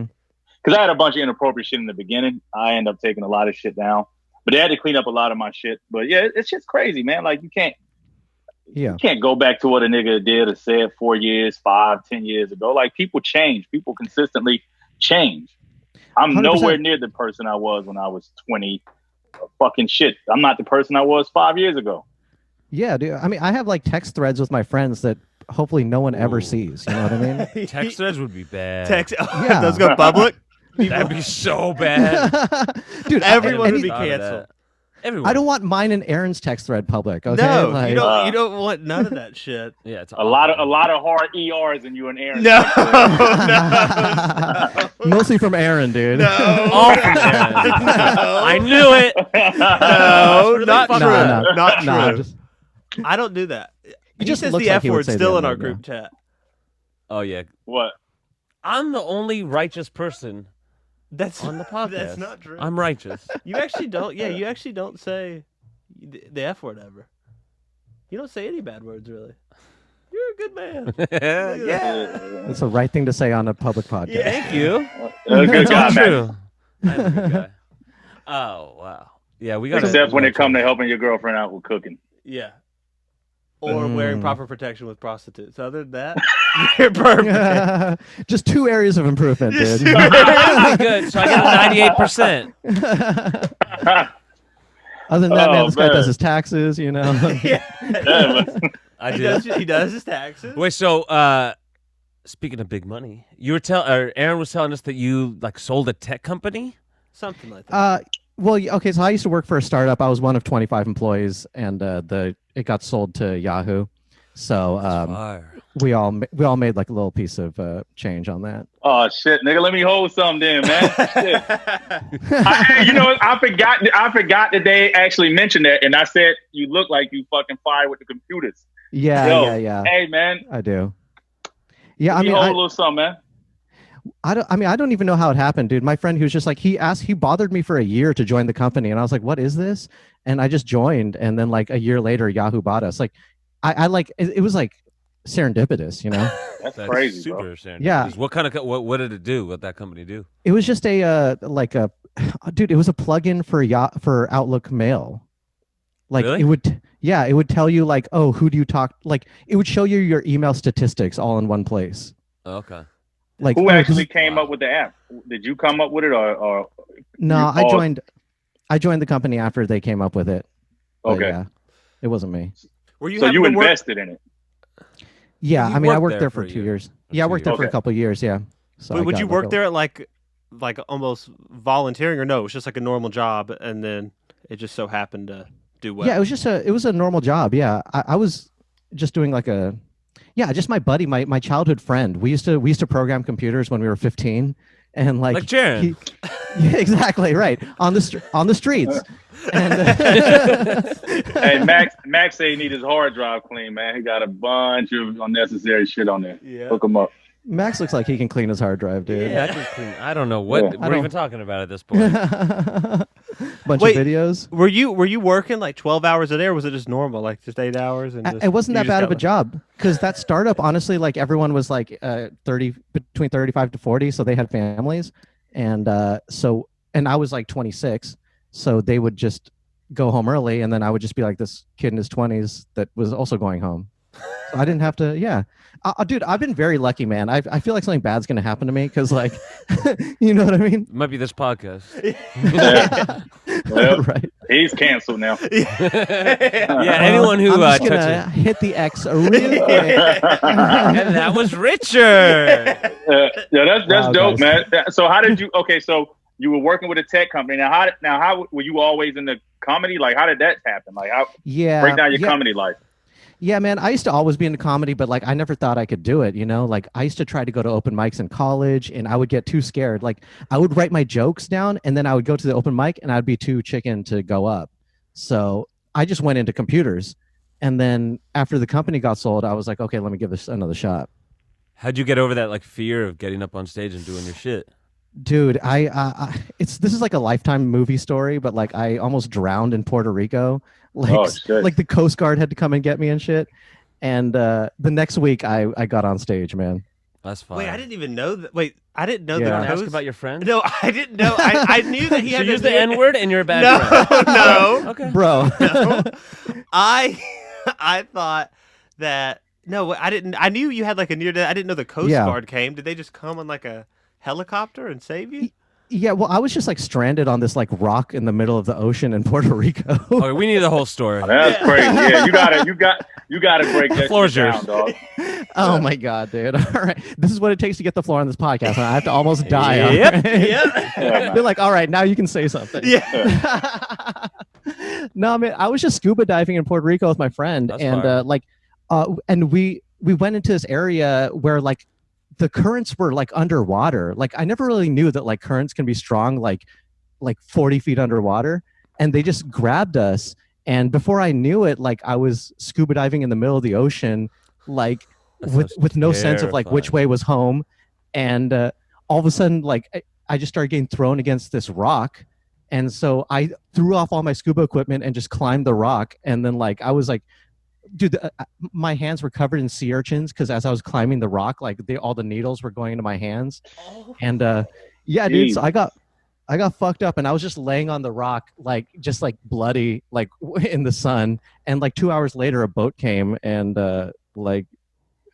because I had a bunch of inappropriate shit in the beginning. I ended up taking a lot of shit down, but they had to clean up a lot of my shit. But yeah, it's just crazy, man. Like you can't go back to what a nigga did or said 4 years, 5, 10 years ago. Like people change. People consistently change. I'm 100%. Nowhere near the person I was when I was 20. Fucking shit. I'm not the person I was 5 years ago. Yeah, dude. I mean, I have like text threads with my friends that hopefully no one ever sees. You know what I mean? Text threads would be bad. Those go public? That'd be so bad. Dude, everyone would be canceled. Everyone. I don't want mine and Aaron's text thread public. Okay? No, like, you don't want none of that shit. Yeah, it's a lot of hard ERs in you and Aaron. No. Mostly from Aaron, dude. No, all from Aaron. No. I knew it. No, not true. Not true. Just, I don't do that. He just says looks the like F he would word say still the in our N-word, group chat. Oh yeah. What? I'm the only righteous person That's on the podcast. That's not true. I'm righteous. You actually don't. Yeah, you actually don't say the F word ever. You don't say any bad words, really. You're a good man. Yeah. It's the right thing to say on a public podcast. Thank you. Good guy, man. True. I'm a good guy. Oh wow. Yeah, we got. Except when it come to helping your girlfriend out with cooking. Yeah. Or wearing proper protection with prostitutes. Other than that, you're perfect. Just 2 areas of improvement, dude. Good. So I got 98%. Other than that, man, this guy does his taxes, you know. I do. He does his taxes. Wait, so speaking of big money, you were Aaron was telling us that you like sold a tech company? Something like that. Well, okay, so I used to work for a startup. I was one of 25 employees, and it got sold to Yahoo. So we all made like a little piece of change on that. Oh shit, nigga, let me hold something then, man. Shit. I forgot that they actually mentioned that, and I said you look like you fucking fired with the computers. Yeah. Hey, man, I do. Yeah, hold a little something, man. I don't even know how it happened, dude. My friend, he was just like, he bothered me for a year to join the company, and I was like, what is this? And I just joined, and then like a year later, Yahoo bought us. Like, I like it was like serendipitous, you know. That's crazy, super bro. serendipitous. Yeah. What did it do? What that company do? It was just dude, it was a plugin for Outlook Mail. Like Really? it would tell you like, oh, who do you talk? Like it would show you your email statistics all in one place. Okay. Like Who actually came up with the app? Did you come up with it, or No, I joined the company after they came up with it. But okay, yeah, it wasn't me. Were you so you having to work- invested in it? Yeah, You I mean, I worked worked there there for for a 2 year. years. Or Yeah, I 2 worked there for a years. couple of years. Yeah. So Wait, I would got, you like, work there at like almost volunteering, or no? It was just like a normal job, and then it just so happened to do well. Yeah, it was a normal job. Yeah, I was just doing like just my buddy, my childhood friend. We used to program computers when we were 15, and like Jarren. Yeah, exactly right on the streets. And Hey, Max say he need his hard drive clean, man. He got a bunch of unnecessary shit on there. Yeah. Hook him up. Max looks like he can clean his hard drive, dude. Yeah, I can clean. I don't know what Yeah. we're even talking about at this point. Bunch Wait, of videos. Were you working like 12 hours a day, or was it just normal, like just 8 hours? And It wasn't that bad of a job because that startup, honestly, like everyone was like between 35 to 40, so they had families, and and I was like 26, so they would just go home early, and then I would just be like this kid in his 20s that was also going home. So I didn't have to. Yeah, dude, I've been very lucky, man. I feel like something bad's gonna happen to me because, like, you know what I mean? It might be this podcast. Well, Right. he's canceled now. Yeah, anyone who I'm just gonna touches. hit the X real quick. And that was Richard. Yeah, that's Wow, dope, guys. man. So how did you? Okay, so you were working with a tech company. Now how were you always in the comedy? Like, how did that happen? Like, how Yeah. break down your yeah. comedy life? Yeah, man, I used to always be into comedy, but like I never thought I could do it, you know? Like I used to try to go to open mics in college and I would get too scared. Like I would write my jokes down and then I would go to the open mic and I'd be too chicken to go up. So I just went into computers. And then after the company got sold, I was like, okay, let me give this another shot. How'd you get over that like fear of getting up on stage and doing your shit? Dude, this is like a Lifetime movie story, but like I almost drowned in Puerto Rico. Like, Oh, shit. like the Coast Guard had to come and get me and shit. And the next week I got on stage, man. That's fine. Wait, I didn't even know that. Wait, I didn't know Yeah. You that. want to ask Coast- about your friend? No, I didn't know. I knew that he So had you to use the do- N word and you're a bad friend. No. Okay. Bro. No. I thought that I didn't. I knew you had like a near death. I didn't know the Coast Yeah. Guard came. Did they just come on like a helicopter and save you? Yeah, well, I was just like stranded on this like rock in the middle of the ocean in Puerto Rico. Okay, we need the whole story. That's crazy. Yeah, you gotta break that Floor's shit yours. down, dog. Oh my god, dude! All right, this is what it takes to get the floor on this podcast. I have to almost die. all Yep, right? Yeah. Yeah, They're like, all right, now you can say something. Yeah. No, man, I was just scuba diving in Puerto Rico with my friend, That's and fire. and we went into this area where like the currents were like underwater. Like I never really knew that like currents can be strong, like 40 feet underwater, and they just grabbed us. And before I knew it, like I was scuba diving in the middle of the ocean, like That with sounds no sense of like which terrifying. way was home. And all of a sudden, like I just started getting thrown against this rock. And so I threw off all my scuba equipment and just climbed the rock. And then like I was like dude, my hands were covered in sea urchins because as I was climbing the rock, like all the needles were going into my hands. And yeah, dude, so I got fucked up, and I was just laying on the rock, like just like bloody, like in the sun. And like 2 hours later, a boat came and like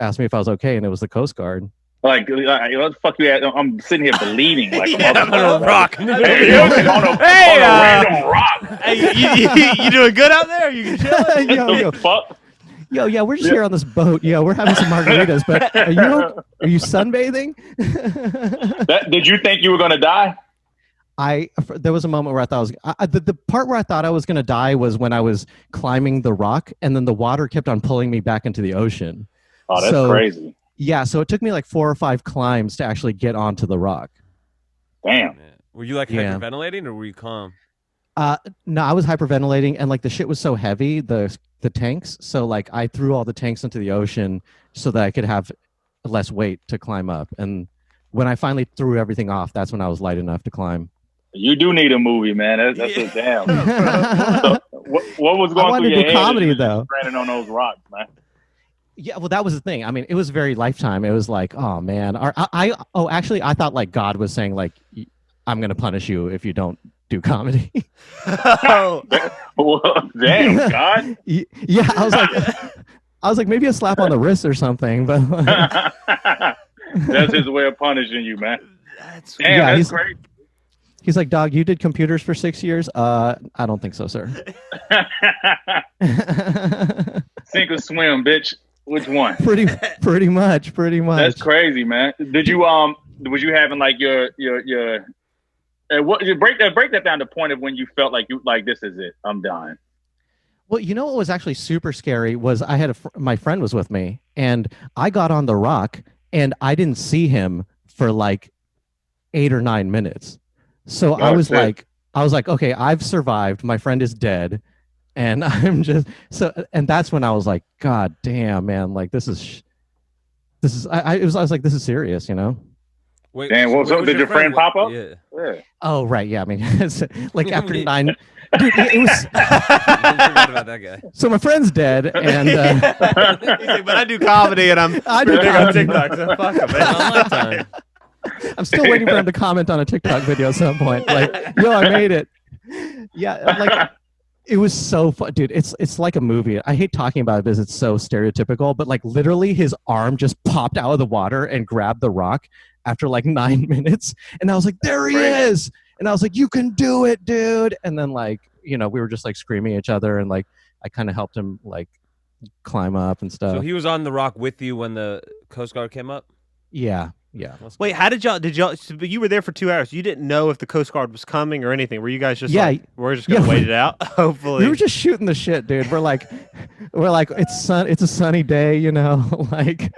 asked me if I was okay, and it was the Coast Guard. Like, what the fuck you at? I'm sitting here bleeding like on a rock. on a random rock. Hey, you doing good out there? You chilling? What the fuck? Yeah, we're just here on this boat. Yeah, we're having some margaritas, but are you sunbathing? Did you think you were gonna die? There was a moment where I thought the part where I thought I was gonna die was when I was climbing the rock, and then the water kept on pulling me back into the ocean. Oh, that's crazy. Yeah, so it took me like 4 or 5 climbs to actually get onto the rock. Damn. Were you like hyperventilating or were you calm? No, I was hyperventilating, and like the shit was so heavy, the tanks. So like I threw all the tanks into the ocean so that I could have less weight to climb up. And when I finally threw everything off, that's when I was light enough to climb. You do need a movie, man. That's a damn. So, what was going through your head? Comedy though. Standing on those rocks, man. Yeah, well, that was the thing. I mean, it was very Lifetime. It was like, oh man, actually, I thought like God was saying like, I'm gonna punish you if you don't do comedy. Well, damn, God. Yeah, I was like, maybe a slap on the wrist or something, but that's his way of punishing you, man. That's great. He's like, dog, you did computers for 6 years? I don't think so, sir. Sink or swim, bitch. Which one? Pretty much. That's crazy, man. Did you was you having like your what you break that down to point of when you felt like this is it, I'm dying. Well, you know what was actually super scary was I had my friend was with me, and I got on the rock and I didn't see him for like 8 or 9 minutes. So I was like, okay, I've survived. My friend is dead. And I'm just and that's when I was like, God damn, man, like this is I was like, this is serious, you know? Wait, damn, so did your friend pop up? Yeah. Oh, right, yeah. I mean, it's like after 9, dude, it was. About that guy. So my friend's dead, and he's like, but I do comedy, and I do on TikTok. So fuck him, man. I'm still waiting for him to comment on a TikTok video at some point. Like, yo, I made it. Yeah, like. It was so fun, dude. It's like a movie. I hate talking about it because it's so stereotypical, but like literally his arm just popped out of the water and grabbed the rock after like 9 minutes. And I was like, there he is. And I was like, you can do it, dude. And then like, you know, we were just like screaming at each other, and like I kind of helped him like climb up and stuff. So he was on the rock with you when the Coast Guard came up? Yeah. Wait, how did y'all? So you were there for 2 hours. You didn't know if the Coast Guard was coming or anything. Were you guys just we're just gonna wait it out? Hopefully, we were just shooting the shit, dude. We're like, it's a sunny day, you know. Like,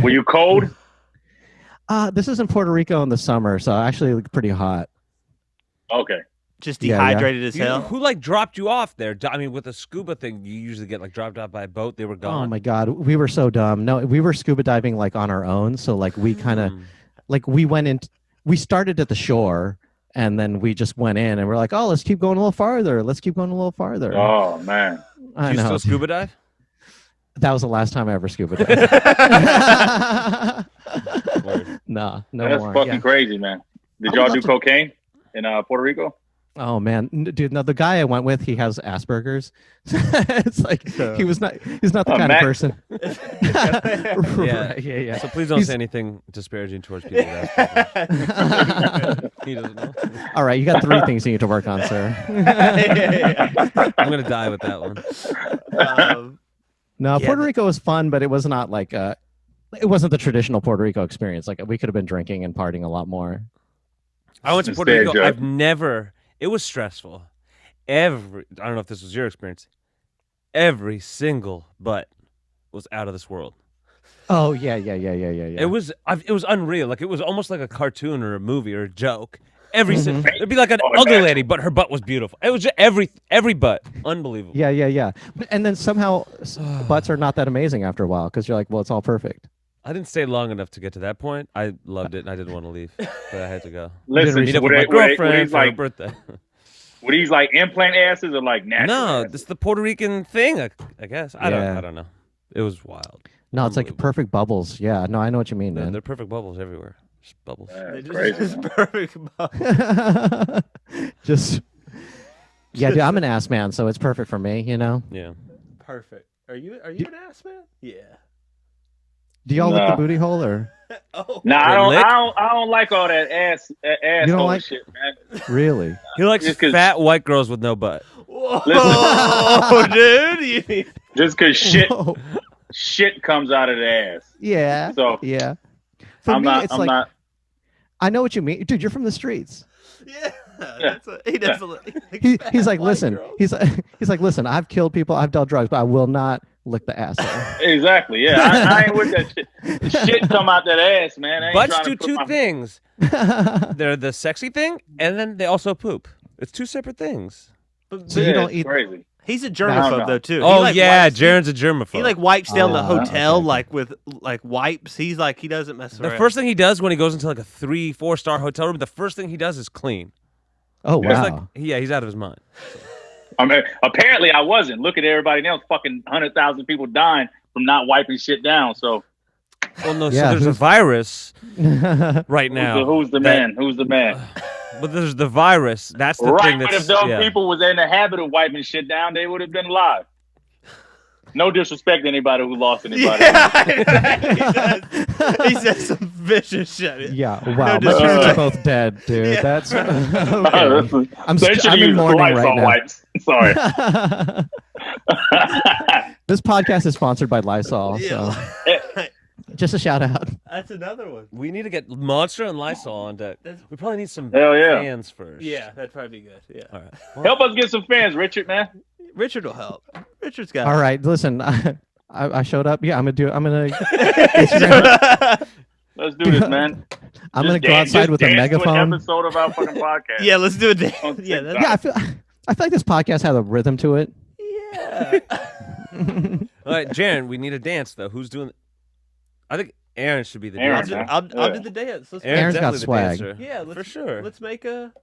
were you cold? This is in Puerto Rico in the summer, so actually pretty hot. Okay. Just dehydrated as hell. Who like dropped you off there? I mean, with the scuba thing, you usually get like dropped off by a boat. They were gone. Oh my god, we were so dumb. No, we were scuba diving like on our own. So like we kind of, like we went in. We started at the shore, and then we just went in, and we're like, oh, let's keep going a little farther. Oh man, I know. You still scuba dive? That was the last time I ever scuba dived. No that's more. Fucking crazy, man. Did y'all do cocaine in Puerto Rico? Oh man, dude! No, the guy I went with, he has Asperger's. It's like he's not the kind of person. Yeah. So please don't say anything disparaging towards people with Asperger's. He doesn't know. All right, you got 3 things you need to work on, sir. I'm gonna die with that one. No, Puerto Rico was fun, but it was not like it wasn't the traditional Puerto Rico experience. Like we could have been drinking and partying a lot more. I went to Puerto Rico. It was stressful. I don't know if this was your experience. Every single butt was out of this world. Oh yeah. It was unreal. Like it was almost like a cartoon or a movie or a joke. It'd be like an ugly lady, but her butt was beautiful. It was just every butt, unbelievable. Yeah. And then somehow butts are not that amazing after a while because you're like, well, it's all perfect. I didn't stay long enough to get to that point. I loved it, and I didn't want to leave, but I had to go. Listen, meet up with my girlfriend for her birthday. Were these like implant asses or like natural? No, asses? this is the Puerto Rican thing. I guess. I Yeah. don't know. It was wild. No, it's like perfect bubbles. Yeah, no, I know what you mean, man. They're perfect bubbles everywhere. Just bubbles. That's Just crazy. man. perfect. Just yeah, dude, I'm an ass man, so it's perfect for me. You know. Yeah. Perfect. Are you an ass man? Yeah. Do y'all lick Nah. the booty hole or Oh. Nah, Lick? I don't like all that ass don't hole like- shit, man. really? He likes Just 'cause- fat white girls with no butt. Whoa, dude! Just because Whoa. shit comes out of the ass. Yeah. So Yeah. For I'm me, not. it's I'm like not. I know what you mean, dude. You're from the streets. Yeah, he definitely. He's like, White listen. girl. He's like, listen. I've killed people. I've dealt drugs, but I will not lick the asshole. Exactly. Yeah, I ain't with that shit. Shit come out that ass, man. I ain't Butts trying to do put two my- things. They're the sexy thing, and then they also poop. It's two separate things. So you Yeah, don't it's eat. Crazy. He's a No, germaphobe no. though too. He, Oh like, yeah, wipes- Jarren's a germaphobe. He like wipes down the Oh, hotel okay. like with like wipes. He's like he doesn't mess the around. first thing he does when he goes into like a 3-4 star hotel room, the first thing he does is clean. Oh It's wow. like, he's out of his mind. I mean, apparently I wasn't. Look at everybody else. Fucking 100,000 people dying from not wiping shit down. So Well, no, Yeah, so there's a who's- virus right now. who's the that- man? Who's the man? But there's the virus. That's the Right. thing But that's if those yeah. people was in the habit of wiping shit down, they would have been alive. No disrespect to anybody who lost anybody. Yeah, he says some vicious shit. Yeah. Wow. No My parents are disrespect. both dead, dude. Yeah. That's okay. They should I'm in use mourning right Lysol now. wipes. Sorry. This podcast is sponsored by Lysol, so just a shout out. That's another one. We need to get Monster and Lysol on deck. We probably need some Hell yeah. fans first. Yeah, that'd probably be good. Yeah, All right. Help us get some fans, Richard, man. Richard will help. Richard's got. All right, listen. I showed up. Yeah, I'm gonna do. I'm gonna. Instagram, Let's do this, man. I'm gonna Just go dance- outside just with a dance to megaphone. An episode of our fucking podcast. Yeah, let's do a day. On Yeah, TikTok. Yeah, I feel like this podcast has a rhythm to it. yeah. All right, Jarren, we need a dance though. Who's doing? I think Aaron should be the Aaron, dancer. man. I'll do the dance. Let's Aaron's Aaron's got definitely the swag. dancer. Yeah, let's, for sure. Let's make a.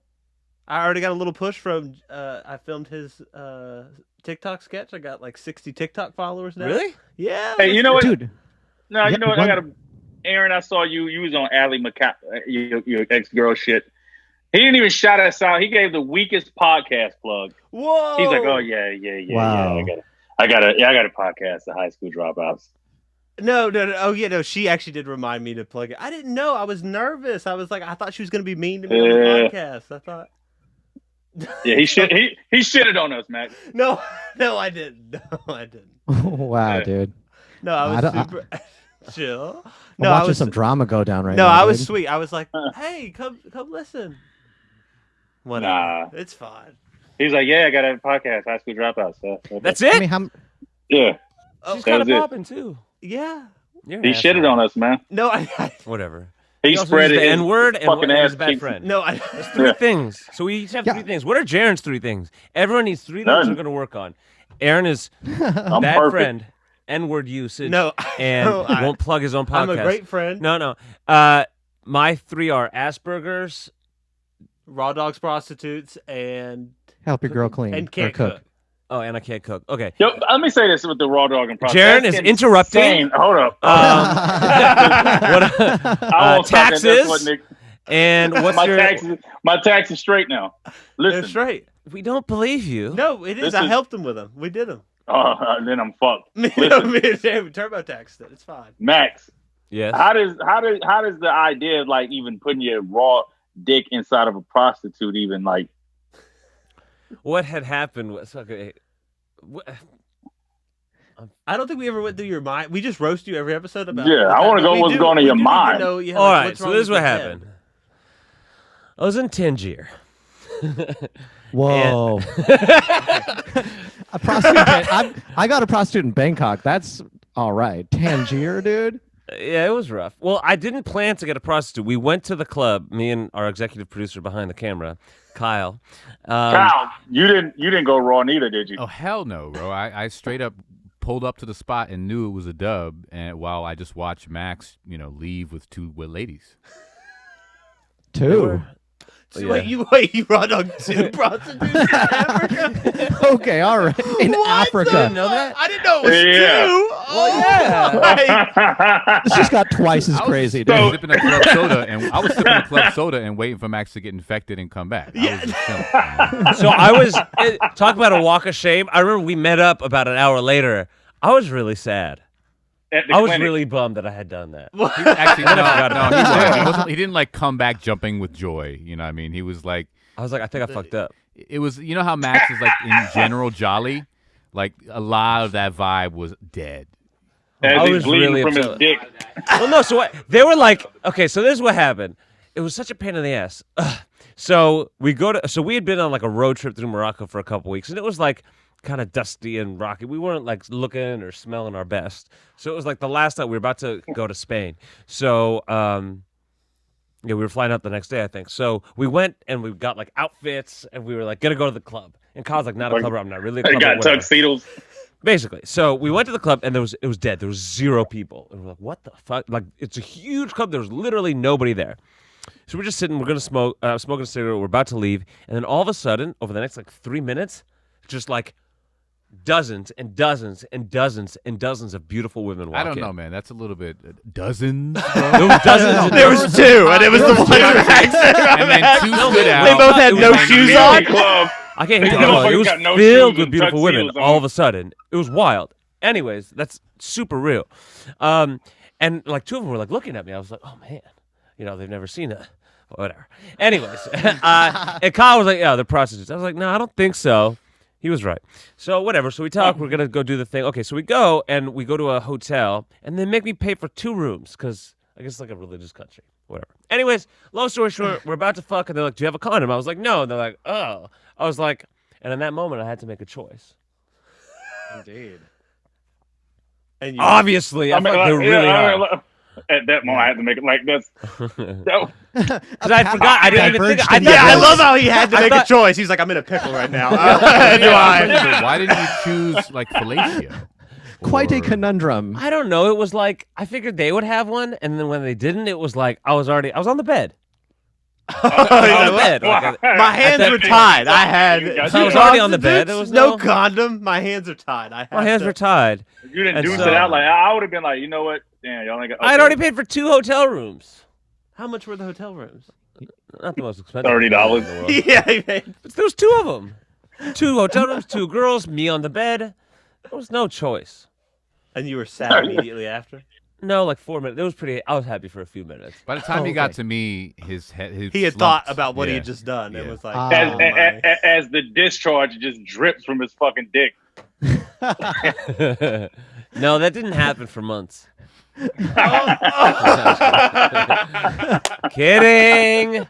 I already got a little push from. I filmed his TikTok sketch. I got like 60 TikTok followers now. Really? Yeah. Hey, you know what? Dude, No, you Yeah, know what? one- I got to. Aaron, I saw you. You was on Allie your ex-girl shit. He didn't even shout us out. He gave the weakest podcast plug. Whoa. He's like, "Oh yeah. Wow. I got a podcast, the High School Dropouts." No. Oh yeah, no. She actually did remind me to plug it. I didn't know. I was nervous. I was like, I thought she was gonna be mean to me on the podcast. I thought. Yeah, he shitted on us, Max. No, I didn't. No, I didn't. wow, Yeah. dude. No, I was I don't- super chill. I'm No, I watching was some drama go down right no, now. I was dude. sweet. I was like, hey, come listen. Whatever. Nah. It's fine. He's like, "Yeah, I got a podcast, High School Dropouts." So, That's I it. mean, how, yeah. Oh, She's that kind was of it. popping too. yeah. You're an He asshole. shitted on us, man. No, I Whatever. He also spread used it. the N word and fucking his ass bad cheeks. friend. no, I. Three Yeah. things. So we each have Yeah. 3 things. What are Jarren's 3 things? Everyone needs 3 things None. we're going to work on. Aaron is I'm bad perfect. friend, N-word usage, No, and no, I- won't plug his own podcast. I'm a great friend. No. My 3 are Asperger's. Raw dogs, prostitutes, and help your girl clean or can't cook. cook. Oh, and I can't cook. Okay. Yo, let me say this with the raw dog and prostitute. Jarren That's is interrupting. insane. Hold up. What, I won't stop that. That's taxes. what Nick- And what's my your... tax is straight now. Listen, That's right. We don't believe you. No, it is. This I is- helped him with them. We did them. then I'm fucked. Me Listen. and David TurboTaxed it. It's fine. Max, Yes. how does the idea of like even putting your raw dick inside of a prostitute even like? What had happened was... Okay. I don't think we ever went through your mind. We just roast you every episode about. Yeah, the I fact wanna that go we what's do- going on we in your do need to mind. know, yeah, All like, right, what's so wrong this is with what your happened. head. I was in Tangier. Whoa. A prostitute. I got a prostitute in Bangkok. That's all right. Tangier, dude. Yeah, it was rough. Well, I didn't plan to get a prostitute. We went to the club, me and our executive producer behind the camera, Kyle. Kyle, you didn't go raw neither, did you? Oh hell no, bro! I straight up pulled up to the spot and knew it was a dub, and while I just watched Max, leave with 2 ladies. Two. Wait, you run on 2 prostitutes in Africa? Okay, all right. In Africa. Didn't know that? I didn't know it was Yeah. 2. Well, yeah. It's just got twice as crazy, dude. I was sipping a club soda, and waiting for Max to get infected and come back. I was just chilling. So talk about a walk of shame. I remember we met up about an hour later. I was really sad. I was really bummed that I had done that. Actually, no, he didn't like come back jumping with joy. You know what I mean? He was like, I was like, I think I fucked up. it was, you know how Max is like in general jolly? Like a lot of that vibe was dead. As I he's was bleeding really from his upset. dick. Well, no, so they were like, okay, so this is what happened. It was such a pain in the ass. So we had been on like a road trip through Morocco for a couple weeks, and it was like kind of dusty and rocky. We weren't like looking or smelling our best. So it was like the last night we were about to go to Spain. So we were flying out the next day, I think. So we went and we got like outfits, and we were like gonna go to the club. And Kyle's like, not a club, I'm not really a They club. got tuxedos. Basically. So we went to the club, and it was dead. There was 0 people. And we're like, what the fuck? Like, it's a huge club. There was literally nobody there. So we're just sitting. We're going to smoking a cigarette. We're about to leave. And then all of a sudden, over the next like 3 minutes, just like dozens and dozens and dozens and dozens of beautiful women walk I don't in. know, man. That's a little bit dozens. There was dozens. There was 2, and it was the one Max. And then 2 stood out. They both had no It was shoes like- on. Club. I can't hear These you. It motherfuckers was got no filled shoes with and beautiful women tuxedos on. all of a sudden. It was wild. Anyways, that's super real. And like 2 of them were like looking at me. I was like, oh man, they've never seen that. Whatever. Anyways, and Kyle was like, yeah, they're prostitutes. I was like, no, I don't think so. He was right. So whatever. So we talk. We're going to go do the thing. Okay, so we go to a hotel, and they make me pay for 2 rooms because I guess it's like a religious country. Whatever. Anyways, long story short, we're about to fuck, and they're like, do you have a condom? I was like, no. And they're like, oh. I was like, and in that moment, I had to make a choice. Indeed. And you, Obviously, I thought they really are. At that moment, I had to make it like this. Because I forgot. I didn't even think. I love how he had to make a choice. He's like, I'm in a pickle right now. Do I? Why didn't you choose like fellatio? Quite a conundrum. I don't know. It was like I figured they would have one, and then when they didn't, it was like I was on the bed. On the bed. Like, My hands were tied. I was already on the bed. There was no condom. My hands are tied. my hands were tied. If you didn't And deuce so- it out, like I would have been like, you know what? Damn, y'all ain't got. I had already paid for 2 hotel rooms. How much were the hotel rooms? Not the most expensive. $30. in the world. Yeah, he paid. But there was 2 of them. 2 hotel rooms, 2 girls, me on the bed. There was no choice. And you were sad immediately after? No, like 4 minutes. It was pretty. I was happy for a few minutes. By the time he okay. got to me, his He had slumped. thought about what he Yeah. had just done. It Yeah. was like, As the discharge just drips from his fucking dick. No, that didn't happen for months. Kidding.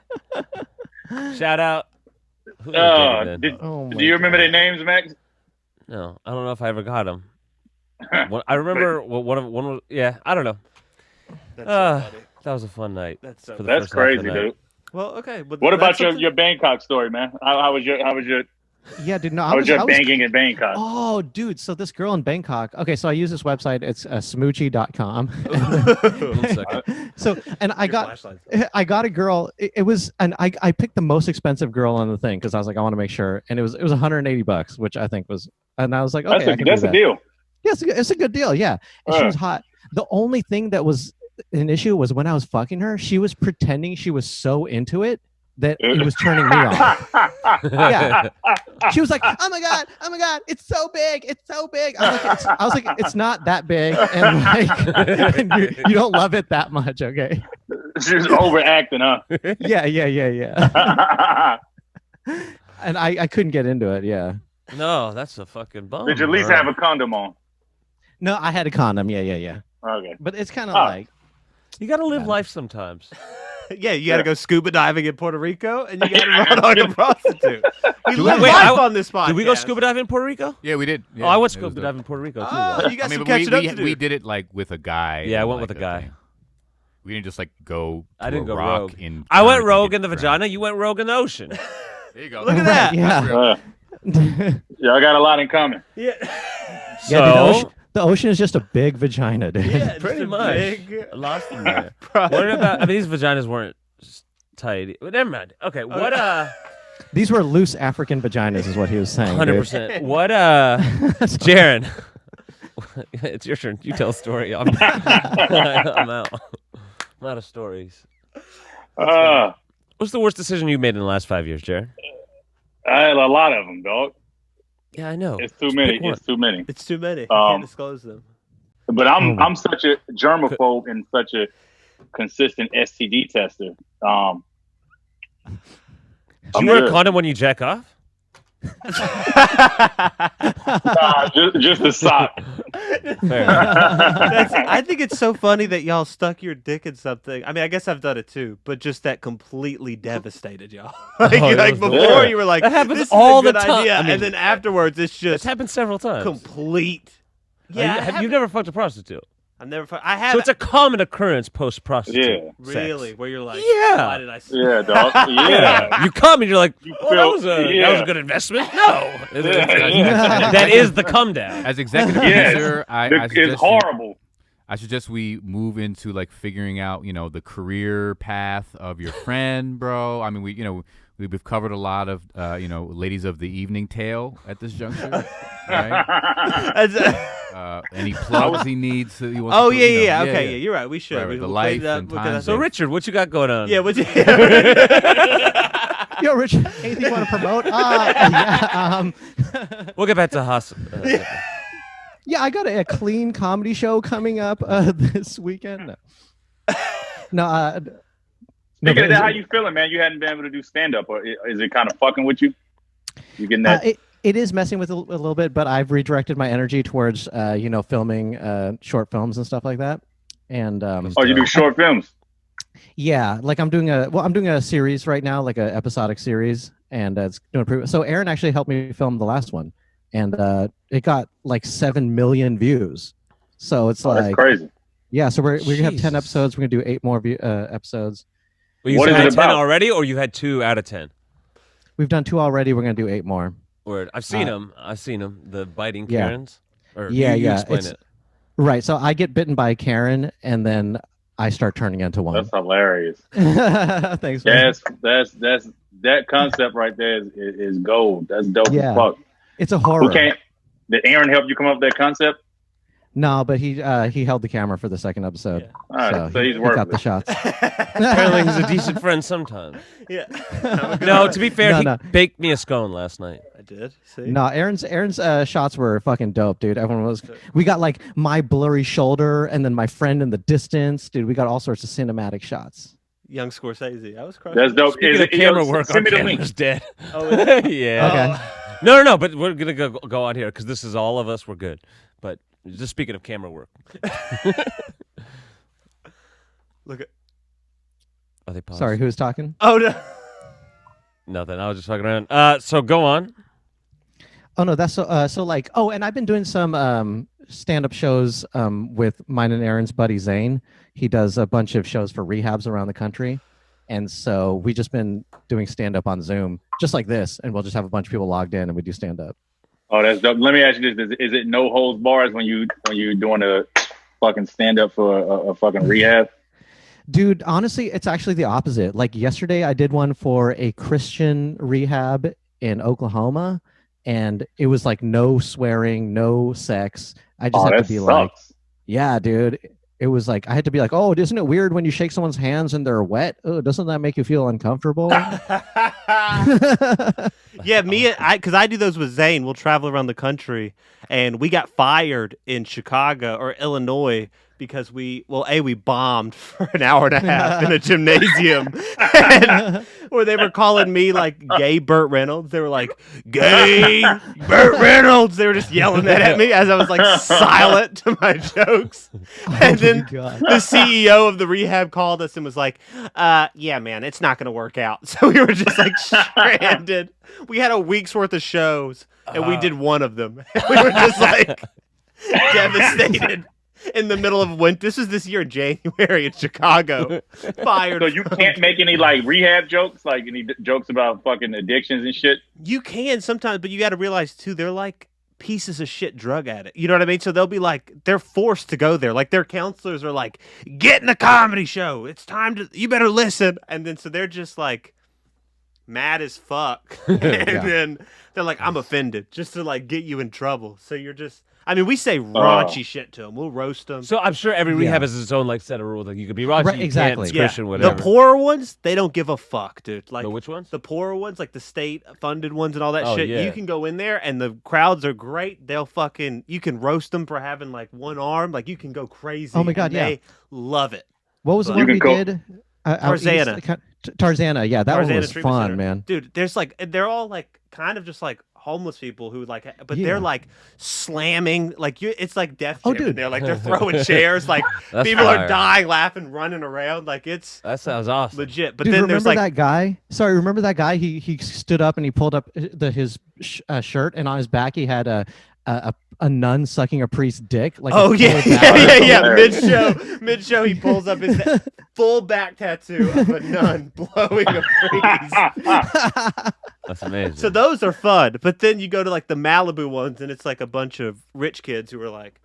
Shout out. Who did I get it then? Do you remember their names, Max? No, I don't know if I ever got them. I remember one was. Yeah, I don't know. That's so funny. That was a fun night. That's so for the That's first half of the crazy, night. dude. Well, okay. But What about that's your Bangkok story, man? How was your Yeah, dude. No, how was your banging in Bangkok? Oh, dude. So this girl in Bangkok. Okay, so I use this website. It's smoochie.com. One second. So, and I got a girl. It was, and I picked the most expensive girl on the thing because I was like, I want to make sure. And it was $180, which I think was, and I was like, okay, That's a deal. Yeah, it's a good deal. Yeah, and she was hot. The only thing that was an issue was when I was fucking her, she was pretending she was so into it that it was turning me on. Yeah, she was like, oh my god, it's so big. I was like, it's not that big, and like, and you don't love it that much, okay? She was overacting, huh? Yeah. And I couldn't get into it. Yeah. No, that's a fucking bum. Did you at least have a condom on? No, I had a condom. Yeah. Okay. But it's kind of like, You got to live life sometimes. Yeah, you got to go scuba diving in Puerto Rico, and you got to run on a prostitute. We live wait, life on this podcast. Did we go scuba diving in Puerto Rico? Yeah, we did. Yeah, Oh, I went it was scuba dope. diving in Puerto Rico too. Oh, though. you got I mean, some but catching up to do. we did it like with a guy. Yeah, I and, went with like, a guy. thing. We didn't just like go. To I didn't a go rock rogue. In I went town rogue and in the get vagina. You went rogue in the ocean. There you go. Look at that. yeah. Yeah, I got a lot in common. Yeah. Yeah, dude, the ocean is just a big vagina, dude. Yeah, pretty just a much. big- I lost them there. What about? I mean, these vaginas weren't tight. Never mind. Okay, what These were loose African vaginas, is what he was saying. 100%. What Jarren? It's your turn. You tell a story. I'm out. I'm out of stories. What's the worst decision you made in the last 5 years, Jarren? I had a lot of them, dog. Yeah, I know. It's too many. It's too many. It's too many. You can't disclose them. But I'm such a germaphobe and such a consistent STD tester. Do you wear a condom when you jack off? Just a sock. I think it's so funny that y'all stuck your dick in something. I mean, I guess I've done it too, but just that completely devastated y'all. Like before, you were like, that happens this all is a the good time. idea. I mean, and then afterwards, it's just it's happened several times. complete. Yeah, you've never fucked a prostitute. I've never. I have. So it's a common occurrence post prostitute. Yeah. Really, where you're like, Yeah. why did I? Yeah, dog. Yeah. You come and you're like, You that feel- was a good investment. No, Yeah. that is the come down. As executive Yes. producer, I It's suggest horrible. I suggest we move into like figuring out, the career path of your friend, bro. I mean, we've covered a lot of, ladies of the evening tale at this juncture, right? Any plugs he needs? He wants Oh to put, yeah. Okay, yeah. You're right. We should. Right, We- the we'll life clean it up. and We'll times get So of- Richard, what you got going on? Yeah, would you? Yo, Rich, anything you want to promote? Yeah, We'll get back to hospital. yeah, I got a clean comedy show coming up this weekend. No, Speaking of that, how you feeling, man? You hadn't been able to do stand up, or is it kind of fucking with you? You getting that? it is messing with a little bit, but I've redirected my energy towards filming short films and stuff like that. And you do short films? yeah, like I'm doing a series right now, like a episodic series, and it's doing pretty. So Aaron actually helped me film the last one, and it got like 7 million views. So it's That's crazy. yeah. So we're gonna have 10 Jesus. episodes. We're gonna do 8 more episodes. Well, you What is had it 10 about? already, or you had 2 out of 10? We've done 2 already. We're gonna do 8 more. Word. I've seen them. The biting Yeah. Karens. Or Yeah, you yeah, explain it's- it. Right. So I get bitten by a Karen, and then I start turning into one. That's hilarious. Thanks, man. That's that concept right there is gold. That's dope Yeah. as fuck. It's a horror. Did Aaron help you come up with that concept? No, but he held the camera for the second episode. Yeah. All right, so he, he's he worth got it. the shots. Apparently, he's a decent friend sometimes. Yeah. No, to be fair, No. he baked me a scone last night. I did. See. No, Aaron's shots were fucking dope, dude. Everyone was. We got like my blurry shoulder, and then my friend in the distance, dude. We got all sorts of cinematic shots. Young Scorsese. I was crushing. That's dope. Speaking of camera work, our send me the link. camera's dead. Oh, is it? Yeah. Okay. No, but we're gonna go on here because this is all of us. We're good. But just speaking of camera work, Look at. are they paused? Sorry, who's talking? Oh no. Nothing. I was just fucking around. So go on. Oh no, that's so like. Oh, and I've been doing some stand-up shows with mine and Aaron's buddy Zane. He does a bunch of shows for rehabs around the country, and so we just been doing stand-up on Zoom, just like this, and we'll just have a bunch of people logged in and we do stand-up. Oh, that's dope. Let me ask you this: Is it no holds bars when you doing a fucking stand up for a fucking rehab? Dude, honestly, it's actually the opposite. Like yesterday, I did one for a Christian rehab in Oklahoma, and it was like no swearing, no sex. I just Oh, had that to be sucks. like, yeah, dude. It was like I had to be like, oh, isn't it weird when you shake someone's hands and they're wet? Oh, doesn't that make you feel uncomfortable? Yeah, because I do those with Zane. We'll travel around the country, and we got fired in Chicago or Illinois because we bombed for an hour and a half in a gymnasium, and, where they were calling me like gay Burt Reynolds. They were like, gay Burt Reynolds. They were just yelling that at me as I was like silent to my jokes. And then God. the CEO of the rehab called us and was like, yeah, man, it's not going to work out. So we were just like stranded. We had a week's worth of shows and we did one of them. We were just like devastated in the middle of winter. This is this year, January in Chicago. Fired. So you can't make any like rehab jokes, like any jokes about fucking addictions and shit. You can sometimes, but you got to realize too, they're like pieces of shit drug addict. You know what I mean? So they'll be like, they're forced to go there. Like their counselors are like, get in the comedy show. It's time to, you better listen. And then so they're just like mad as fuck. And then they're like, I'm offended, just to like get you in trouble. So you're just, I mean, we say raunchy shit to them. We'll roast them. So I'm sure every rehab has its own like set of rules. Like you could be raunchy, Right, you exactly. can't, it's Christian, whatever. The poorer ones, they don't give a fuck, dude. Like which ones? The poorer ones, like the state-funded ones and all that Oh, shit. yeah. You can go in there, and the crowds are great. They'll fucking, you can roast them for having like one arm. Like you can go crazy. Oh my God, and they love it. What was the But- one we You can did? Tarzana. Tarzana, yeah, that one Tarzana was Treatment fun, Center. man. Dude, there's like, they're all like kind of just like homeless people who like, but Yeah. they're like slamming, like it's like death. Oh, Jam in dude. there, like they're throwing chairs, like That's people fire. are dying, laughing, running around, like it's That sounds awesome. legit. But Dude, then there's remember like, that guy? Sorry, remember that guy? He stood up and he pulled up his shirt, and on his back he had a nun sucking a priest's dick. Like oh a yeah, full yeah, back. yeah. Mid show, he pulls up his full back tattoo of a nun blowing a priest. That's amazing. So those are fun. But then you go to like the Malibu ones, and it's like a bunch of rich kids who are like,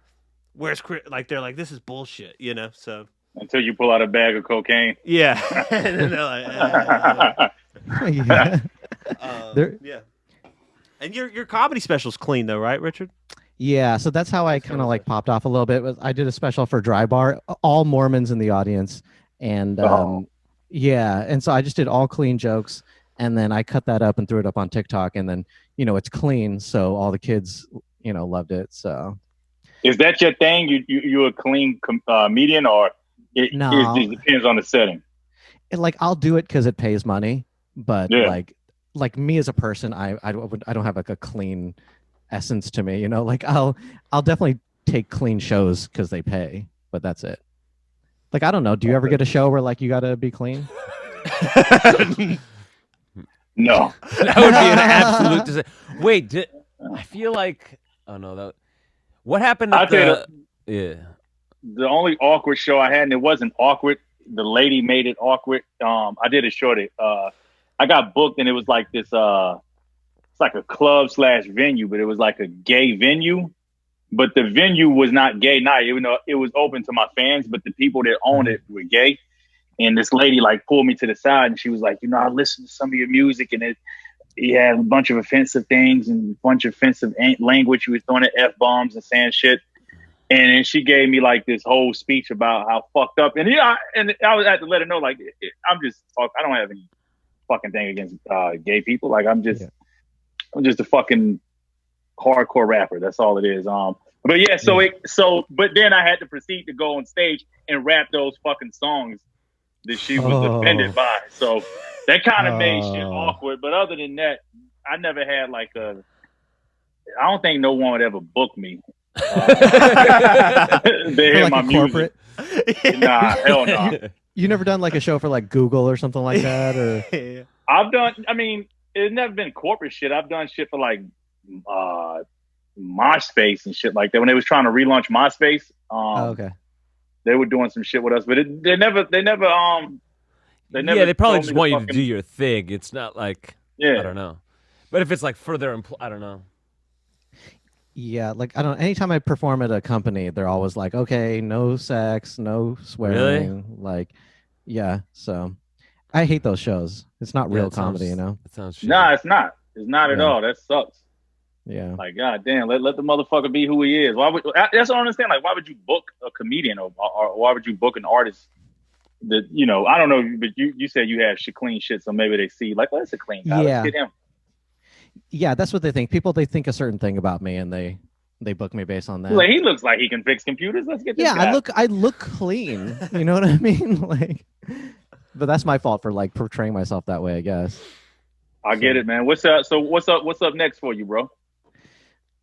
"Where's Chris?" Like they're like, "This is bullshit," you know. So Until you pull out a bag of cocaine. yeah, and then they're like, Yeah. There- yeah. And your comedy special's clean though, right, Richard? Yeah, so that's how I kind of like popped off a little bit. I did a special for Dry Bar, all Mormons in the audience, and yeah, and so I just did all clean jokes, and then I cut that up and threw it up on TikTok, and then it's clean, so all the kids loved it. So Is that your thing? You a clean comedian, or No. it depends on the setting? I'll do it because it pays money, but Yeah. like me as a person, I don't have like a clean essence to me. Like I'll definitely take clean shows because they pay, but that's it. Like I don't know. Do you ever get a show where like you gotta be clean? No. That would be an absolute disaster. Wait, I feel like what happened I'll at tell yeah. The only awkward show I had, and it wasn't awkward. The lady made it awkward. I did a show that I got booked, and it was like this. It's like a club / venue, but it was like a gay venue. But the venue was not gay night, even though it was open to my fans. But the people that owned it were gay. And this lady like pulled me to the side, and she was like, I listened to some of your music, and you had a bunch of offensive things and a bunch of offensive language. You was throwing F-bombs and saying shit. And then she gave me like this whole speech about how fucked up. And I was had to let her know, like, I'm just I don't have any fucking thing against gay people. Like I'm just a fucking hardcore rapper. That's all it is. But yeah, but then I had to proceed to go on stage and rap those fucking songs that she was offended by. So that kind of made shit awkward. But other than that, I never had like I don't think no one would ever book me. They hear like my a music. corporate? Nah, hell no. You never done like a show for like Google or something like that, or I've done. I mean, it's never been corporate shit. I've done shit for like MySpace and shit like that. When they was trying to relaunch MySpace, okay. they were doing some shit with us, but they never. They probably told just me want you to fucking- do your thing. It's not like Yeah. I don't know. But if it's like for their I don't know. Yeah, like I don't. Anytime I perform at a company, they're always like, "Okay, no sex, no swearing." Like, yeah. So, I hate those shows. It's not real it comedy, sounds- It sounds shitty. Nah, it's not. It's not at Yeah. all. That sucks. Yeah. Like, god damn, let the motherfucker be who he is. That's what I don't understand. Like, why would you book a comedian or why would you book an artist that I don't know, but you said you have clean shit, so maybe they see like, well, that's a clean guy. Yeah. Let's get him. Yeah, that's what they think. They think a certain thing about me, and they book me based on that. Like, he looks like he can fix computers. Let's get this Yeah, guy. I look clean. You know what I mean? Like, but that's my fault for like portraying myself that way, I guess. I get it, man. What's up? So what's up next for you, bro?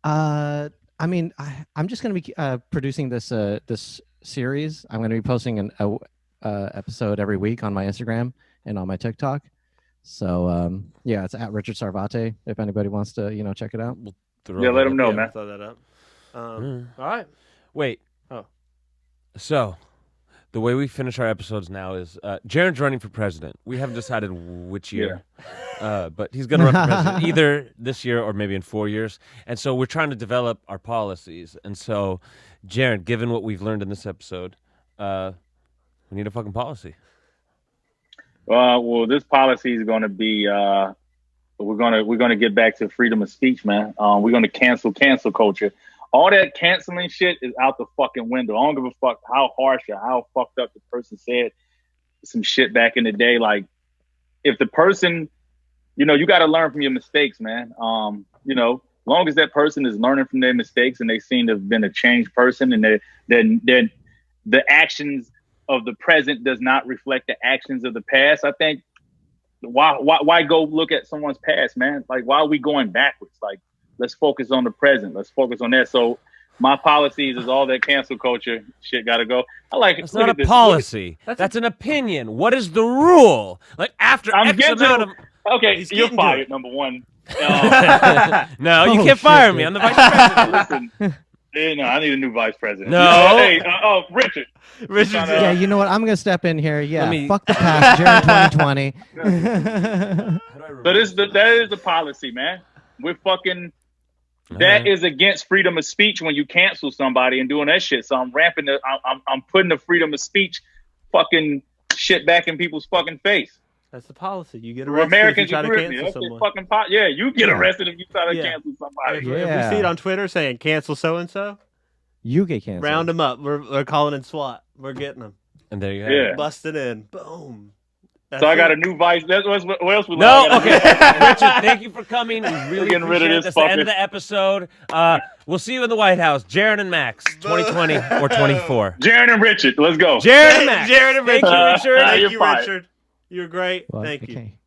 I mean, I'm just gonna be producing this series. I'm gonna be posting an episode every week on my Instagram and on my TikTok. So yeah, it's at Richard Sarvate. If anybody wants to check it out. Yeah, let him know, man. Throw that up. All right. Wait. Oh. So, the way we finish our episodes now is Jarren's running for president. We haven't decided which year. but he's going to run for president either this year or maybe in 4 years. And so we're trying to develop our policies. And so, Jarren, given what we've learned in this episode, we need a fucking policy. Well, this policy is going to be we're gonna get back to freedom of speech, man. We're gonna cancel culture. All that canceling shit is out the fucking window. I don't give a fuck how harsh or how fucked up the person said some shit back in the day. Like, if the person, you got to learn from your mistakes, man. Long as that person is learning from their mistakes and they seem to have been a changed person, and then the actions of the present does not reflect the actions of the past, I think why go look at someone's past, man? Like, why are we going backwards? Like, let's focus on the present. Let's focus on that. So my policies is all that cancel culture shit got to go. I like it. It's not a policy. That's an opinion. What is the rule? Like, after X amount of... Okay, you're fired, number one. No, you can't fire me. I'm the vice president. Listen, I need a new vice president. No. Hey, Richard. Yeah, you know what? I'm going to step in here. Yeah, fuck the past. Jarren 2020. So that is the policy, man. We're fucking... That is against freedom of speech when you cancel somebody and doing that shit. So I'm I'm putting the freedom of speech fucking shit back in people's fucking face. That's the policy. You get arrested Americans if you try to cancel someone. You get arrested if you try to cancel somebody. If we see it on Twitter saying cancel so-and-so, you get canceled. Round them up. We're calling in SWAT. We're getting them. And there you have it. Busted in. Boom. So I got a new vice. What else we okay. Richard, thank you for coming. We really getting rid of this. That's the end of the episode. We'll see you in the White House. Jarren and Max, 2020 or 24. Jarren and Richard, let's go. Jarren and Max. Jarren and Richard. Richard. Thank you, Richard. You're great. Well, thank you. Okay.